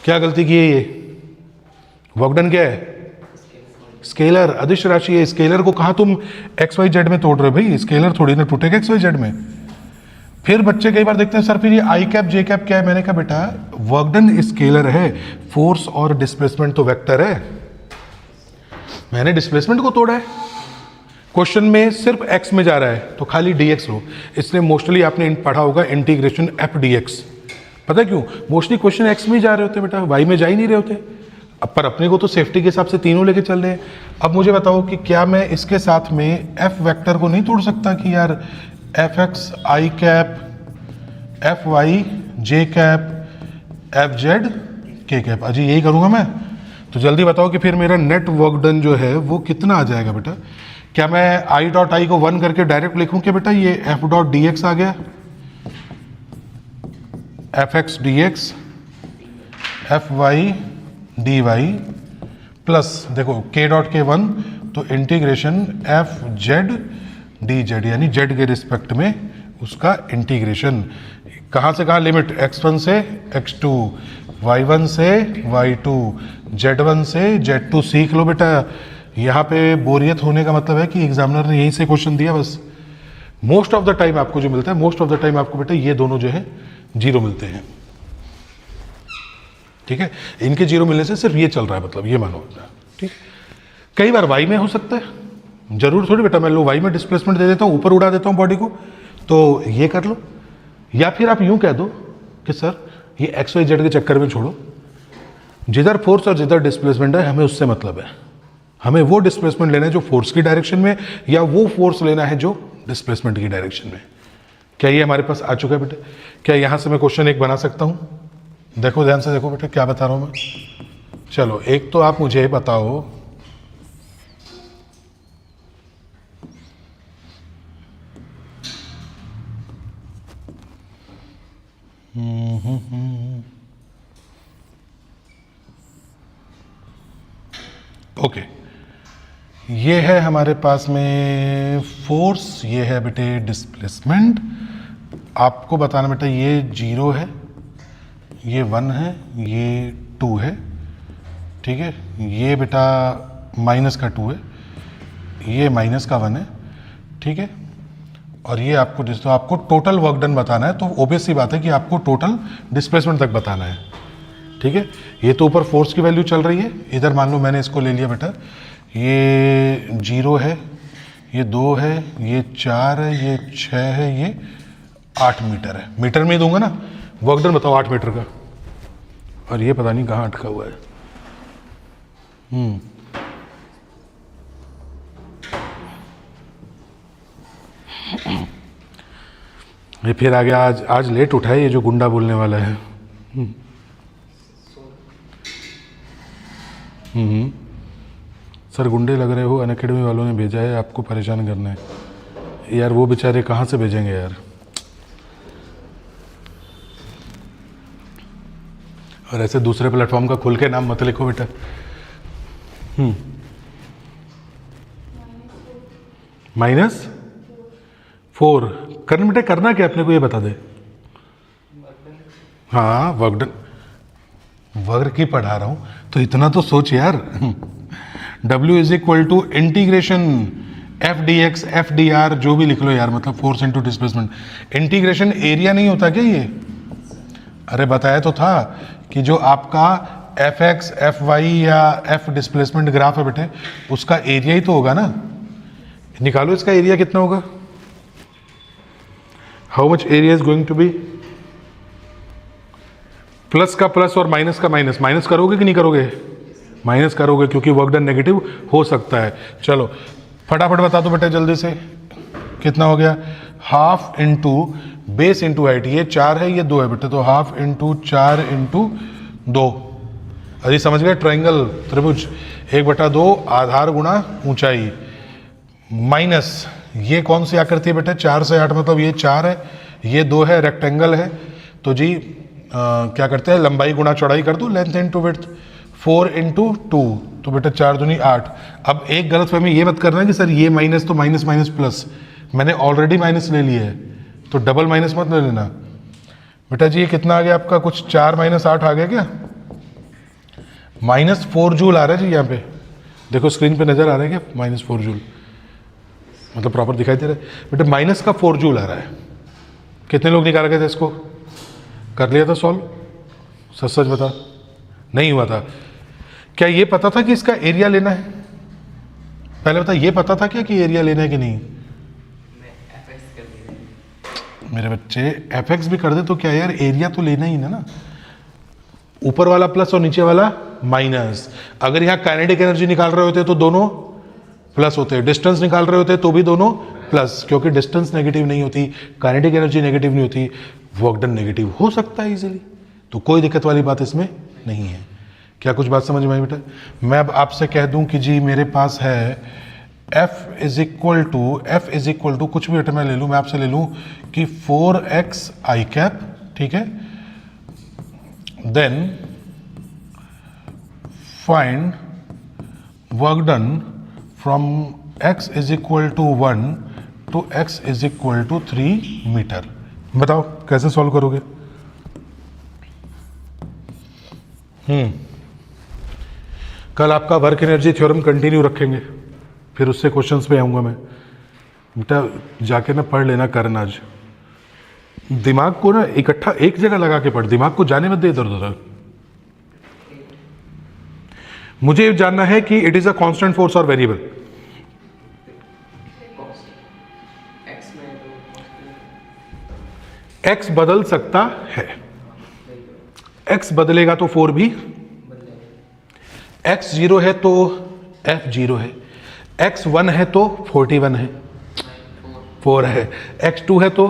क्या गलती की है ये, वर्क डन क्या है, स्केलर, अदिश राशि है। स्केलर को कहा तुम एक्स वाई जेड में तोड़ रहे हो भाई, स्केलर थोड़ी ना टूटेगा एक्स वाई जेड में। फिर बच्चे कई बार देखते हैं सर फिर ये आई कैप जे कैप क्या है, मैंने कहा बेटा वर्क डन स्केलर है, फोर्स और डिस्प्लेसमेंट तो वेक्टर है, मैंने डिस्प्लेसमेंट को तोड़ा है। क्वेश्चन में सिर्फ एक्स में जा रहा है तो खाली dx लो, इसलिए मोस्टली आपने पढ़ा होगा इंटीग्रेशन एफ dx। पता है क्यों, मोस्टली क्वेश्चन एक्स में जा रहे होते बेटा, वाई में जा ही नहीं रहे होते। अब पर अपने को तो सेफ्टी के हिसाब से तीनों लेके चल रहे हैं। अब मुझे बताओ कि क्या मैं इसके साथ में एफ वेक्टर को नहीं तोड़ सकता कि यार एफ एक्स आई कैप एफ वाई जे कैप एफ जेड के कैप, अजी यही करूँगा मैं। तो जल्दी बताओ कि फिर मेरा नेट वर्क डन जो है वो कितना आ जाएगा बेटा। क्या मैं आई डॉट आई को 1 करके डायरेक्ट लिखूं कि बेटा ये एफ डॉट डी एक्स आ गया, F X D X F Y D Y plus देखो के डॉट के 1 तो integration F Z D Z, यानी जेड के रिस्पेक्ट में उसका इंटीग्रेशन। कहाँ से कहाँ लिमिट, x1 से x2, y1 से y2, z1 से z2। सीख लो बेटा, यहाँ पे बोरियत होने का मतलब है कि एग्जामिनर ने यहीं से क्वेश्चन दिया बस, मोस्ट ऑफ द टाइम आपको जो मिलता है, मोस्ट ऑफ द टाइम आपको बेटा ये दोनों जो है 0 मिलते हैं, ठीक है। इनके 0 मिलने से सिर्फ ये चल रहा है, मतलब ये मानो, ठीक। कई बार वाई में हो सकता है, जरूर थोड़ी बेटा मैं लो वाई में डिस्प्लेसमेंट दे देता हूँ, ऊपर उड़ा देता हूँ बॉडी को, तो ये कर लो। या फिर आप यूं कह दो कि सर ये एक्स वाई जेड के चक्कर में छोड़ो, जिधर फोर्स और जिधर डिस्प्लेसमेंट है हमें उससे मतलब है, हमें वो डिस्प्लेसमेंट लेना है जो फोर्स की डायरेक्शन में, या वो फोर्स लेना है जो डिस्प्लेसमेंट की डायरेक्शन में। क्या ये हमारे पास आ चुका है बेटे? क्या यहाँ से मैं क्वेश्चन एक बना सकता हूँ? देखो ध्यान से देखो बेटे क्या बता रहा हूँ मैं। चलो एक तो आप मुझे बताओ, ओके, ये है हमारे पास में फोर्स, ये है बेटे डिस्प्लेसमेंट। आपको बताना बेटा ये 0 है, ये 1 है, ये 2 है, ठीक है। ये बेटा माइनस का 2 है, ये माइनस का 1 है, ठीक है। और ये आपको तो आपको टोटल वर्क डन बताना है, तो ऑब्वियस सी बात है कि आपको टोटल डिस्प्लेसमेंट तक बताना है, ठीक है। ये तो ऊपर फोर्स की वैल्यू चल रही है, इधर मान लो मैंने इसको ले लिया बेटा, ये 0 है, ये 2 है, ये 4 है, ये 6 है, ये 8 मीटर है। मीटर में ही दूंगा ना, वर्क डन बताओ 8 मीटर का, और ये पता नहीं कहाँ अटका हुआ है। ये फिर आ गया, आज लेट उठा है ये जो गुंडा बोलने वाला है। सर गुंडे लग रहे हो, अनअकैडमी वालों ने भेजा है आपको परेशान करना है। यार वो बेचारे कहाँ से भेजेंगे यार। और ऐसे दूसरे प्लेटफॉर्म का खुल के नाम मत लिखो बेटा। -4 करने बेटा, करना क्या अपने को ये बता दे। हाँ वर्क डन, वर्क की पढ़ा रहा हूँ तो इतना तो सोच यार। W is equal to integration FdX FdR, जो भी लिख लो यार, मतलब force into displacement. Integration area नहीं होता क्या ये? अरे बताया तो था कि जो आपका Fx Fy या F डिस्प्लेसमेंट ग्राफ है बेटे, उसका एरिया ही तो होगा ना। निकालो इसका एरिया कितना होगा। How much area is going to be? Plus का प्लस और माइनस का माइनस, माइनस करोगे कि नहीं करोगे? माइनस करोगे क्योंकि वर्क डन नेगेटिव हो सकता है। चलो फटाफट बता दो बेटा जल्दी से, कितना हो गया? Half into base into height, ये 4 है ये 2 है बेटे, तो हाफ इंटू 4 इंटू 2। अरे समझ गए, ट्राइंगल त्रिभुज 1/2 आधार गुणा ऊंचाई, माइनस ये कौन सी आकृति है बेटे? 4 से 8, मतलब ये 4 है, ये 2 है, रेक्टेंगल है, तो जी क्या करते हैं, लंबाई गुणा चौड़ाई कर दो, लेंथ इंटू विड्थ। 4 इंटू 2, तो बेटा 4 दूनी 8। अब एक गलत फहमी ये मत करना कि सर ये माइनस तो माइनस माइनस प्लस, मैंने ऑलरेडी माइनस ले लिया है, तो डबल माइनस मत ले लेना बेटा जी। ये कितना आ गया आपका? कुछ 4 - 8 आ गया क्या? -4 जूल आ रहा है जी यहाँ पे, देखो स्क्रीन पे नजर आ रहा है क्या? -4 जूल, मतलब प्रॉपर दिखाई दे रहा है बेटा। माइनस का 4 जूल आ रहा है। कितने लोग निकाल गए थे इसको? कर लिया था सॉल्व? सच सच बता, नहीं हुआ था। क्या ये पता था कि इसका एरिया लेना है? पहले बता, ये पता था क्या कि एरिया लेना है कि नहीं? मेरे बच्चे एफएक्स भी कर दे तो क्या यार, एरिया तो लेना ही ना। ऊपर वाला प्लस और नीचे वाला माइनस। अगर यहाँ काइनेटिक एनर्जी निकाल रहे होते तो दोनों प्लस होते, डिस्टेंस निकाल रहे होते तो भी दोनों प्लस, क्योंकि डिस्टेंस नेगेटिव नहीं होती, काइनेटिक एनर्जी नेगेटिव नहीं होती, वर्क डन नेगेटिव हो सकता है इजीली, तो कोई दिक्कत वाली बात इसमें नहीं है। क्या कुछ बात समझ में आई बेटा? मैं अब आपसे कह दूं कि जी मेरे पास है F इज इक्वल टू कुछ भी बेटा मैं ले लूं, मैं आपसे ले लूं कि 4x i कैप, ठीक है। Then find work done from x is equal to 1 to x is equal to 3 metre. बताओ कैसे सॉल्व करोगे? कल आपका वर्क एनर्जी थ्योरम कंटिन्यू रखेंगे, फिर उससे क्वेश्चंस पे आऊंगा मैं, बेटा जाके ना पढ़ लेना करन आज, दिमाग को ना इकट्ठा एक जगह लगा के पढ़, दिमाग को जाने मत दे इधर उधर। मुझे जानना है कि it is a constant force और वेरिएबल। एक्स में तो एक्स बदल सकता है, एक्स बदलेगा तो 4 भी, एक्स 0 है तो f 0 है, एक्स 1 है तो 41 है, 4 है, एक्स 2 है तो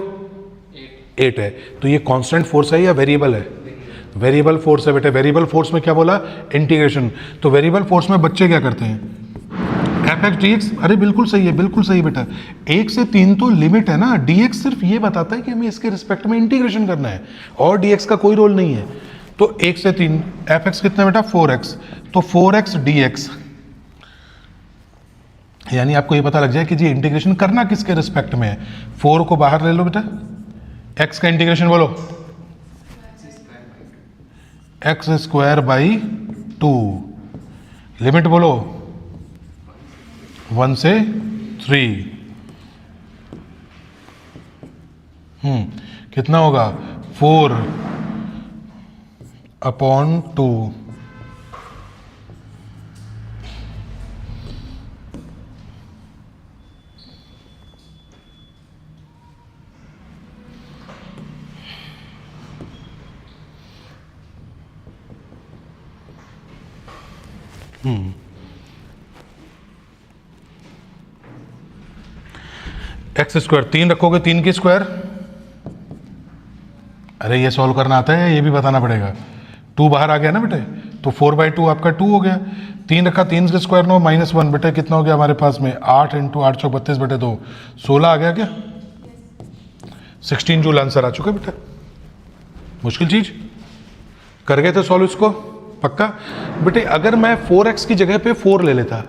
8 है। तो ये कांस्टेंट फोर्स है या वेरिएबल है? वेरिएबल फोर्स है बेटे। वेरिएबल फोर्स में क्या बोला? इंटीग्रेशन। तो वेरिएबल फोर्स में बच्चे क्या करते हैं? F X D x. अरे बिल्कुल सही है, बिल्कुल सही बेटा। 1 से 3 तो लिमिट है ना, डी एक्स सिर्फ ये बताता है कि हमें इसके रिस्पेक्ट में इंटीग्रेशन करना है और डी एक्स का कोई रोल नहीं है। तो 1 से 3 एफ एक्स कितना बेटा? 4x। तो 4x डी एक्स, यानी आपको ये पता लग जाए कि जी इंटीग्रेशन करना किसके रिस्पेक्ट में है। 4 को बाहर ले लो बेटा, x का इंटीग्रेशन बोलो, एक्स स्क्वायर बाई 2, लिमिट बोलो 1 से 3, कितना होगा? 4/2। एक्स स्क्वायर 3 रखोगे, 3 की स्क्वायर। अरे ये सॉल्व करना आता है, ये भी बताना पड़ेगा। 2 बाहर आ गया ना बेटे, तो 4/2 आपका 2 हो गया। 3 रखा, 3 के स्क्वायर 9 -1 बेटे, कितना हो गया हमारे पास में? 8 × 8 = 32/2, 16 आ गया क्या? 16 जूल आंसर आ चुका बेटा। मुश्किल चीज कर गए थे सॉल्व इसको, पक्का बेटे। अगर मैं 4x की जगह पे 4 ले लेता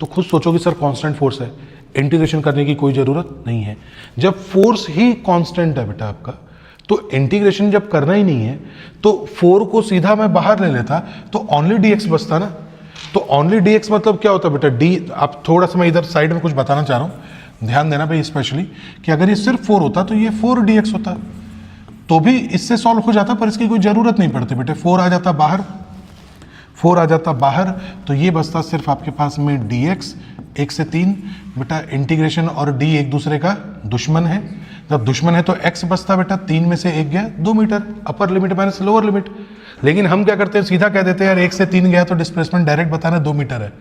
तो खुद सोचो कि सर कांस्टेंट फोर्स है, इंटीग्रेशन करने की कोई ज़रूरत नहीं है। जब फोर्स ही कांस्टेंट है बेटा आपका, तो इंटीग्रेशन जब करना ही नहीं है तो 4 को सीधा मैं बाहर ले लेता तो ओनली dx बचता ना। तो ओनली dx मतलब क्या होता है बेटा? d, आप थोड़ा सा मैं इधर साइड में कुछ बताना चाह रहा हूँ, ध्यान देना भाई स्पेशली, कि अगर ये सिर्फ 4 होता तो ये 4 dx होता तो भी इससे सॉल्व हो जाता, पर इसकी कोई ज़रूरत नहीं पड़ती बेटे। 4 आ जाता बाहर, 4 आ जाता बाहर, तो ये बचता सिर्फ आपके पास में dx। 1 से 3 बेटा, इंटीग्रेशन और d एक दूसरे का दुश्मन है। जब दुश्मन है तो x बचता बेटा, 3 में से 1 गया 2 metre, upper limit minus lower limit. लेकिन हम क्या करते हैं, सीधा कह देते हैं यार 1 से 3 गया तो डिस्प्लेसमेंट डायरेक्ट बताना 2 मीटर है।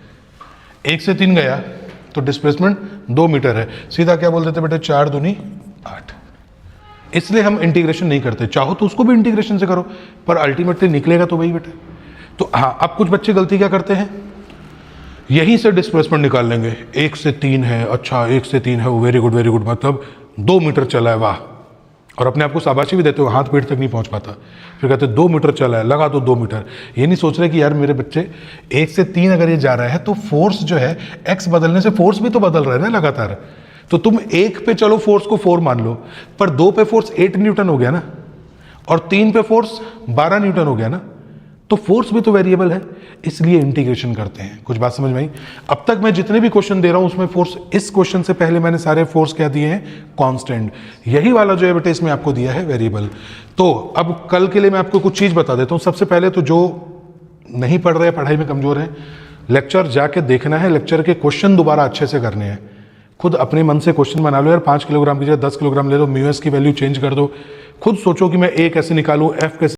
1 से 3 गया तो डिस्प्लेसमेंट 2 मीटर है, सीधा क्या बोल देते बेटा? 4 दूनी 8। इसलिए हम इंटीग्रेशन नहीं करते। चाहो तो उसको भी इंटीग्रेशन से करो, पर अल्टीमेटली निकलेगा तो वही बेटा। तो हाँ, अब कुछ बच्चे गलती क्या करते हैं, यहीं से डिस्प्लेसमेंट निकाल लेंगे। 1 से 3 है, अच्छा 1 से 3 है, वेरी गुड वेरी गुड, मतलब 2 मीटर चला है, वाह। और अपने आप को शाबाशी भी देते हो, हाथ पेट तक नहीं पहुंच पाता, फिर कहते 2 मीटर चला है, लगा तो 2 मीटर। ये नहीं सोच रहे कि यार मेरे बच्चे 1 से 3 अगर ये जा रहा है तो फोर्स जो है एक्स बदलने से फोर्स भी तो बदल रहा है ना लगातार। तो तुम 1 पे चलो फोर्स को 4 मान लो, पर 2 पे फोर्स 8 न्यूटन हो गया ना, और 3 पे फोर्स 12 न्यूटन हो गया ना, तो फोर्स भी तो वेरिएबल है, इसलिए इंटीग्रेशन करते हैं। कुछ बात समझ में आई? अब तक मैं जितने भी क्वेश्चन दे रहा हूं उसमें फोर्स, इस क्वेश्चन से पहले मैंने सारे फोर्स क्या दिए हैं? कांस्टेंट। यही वाला जो है बेटे इसमें आपको दिया है वेरिएबल। तो अब कल के लिए मैं आपको कुछ चीज बता देता हूं। सबसे पहले तो जो नहीं पढ़ रहे, पढ़ाई में कमजोर है, लेक्चर जाके देखना है, लेक्चर के क्वेश्चन दोबारा अच्छे से करने हैं। खुद अपने मन से क्वेश्चन बना लो यार, 5 किलोग्राम की जगह 10 किलोग्राम ले लो, म्यू एस की वैल्यू चेंज कर दो, खुद सोचो कि मैं ए कैसे निकालूं, एफ कैसे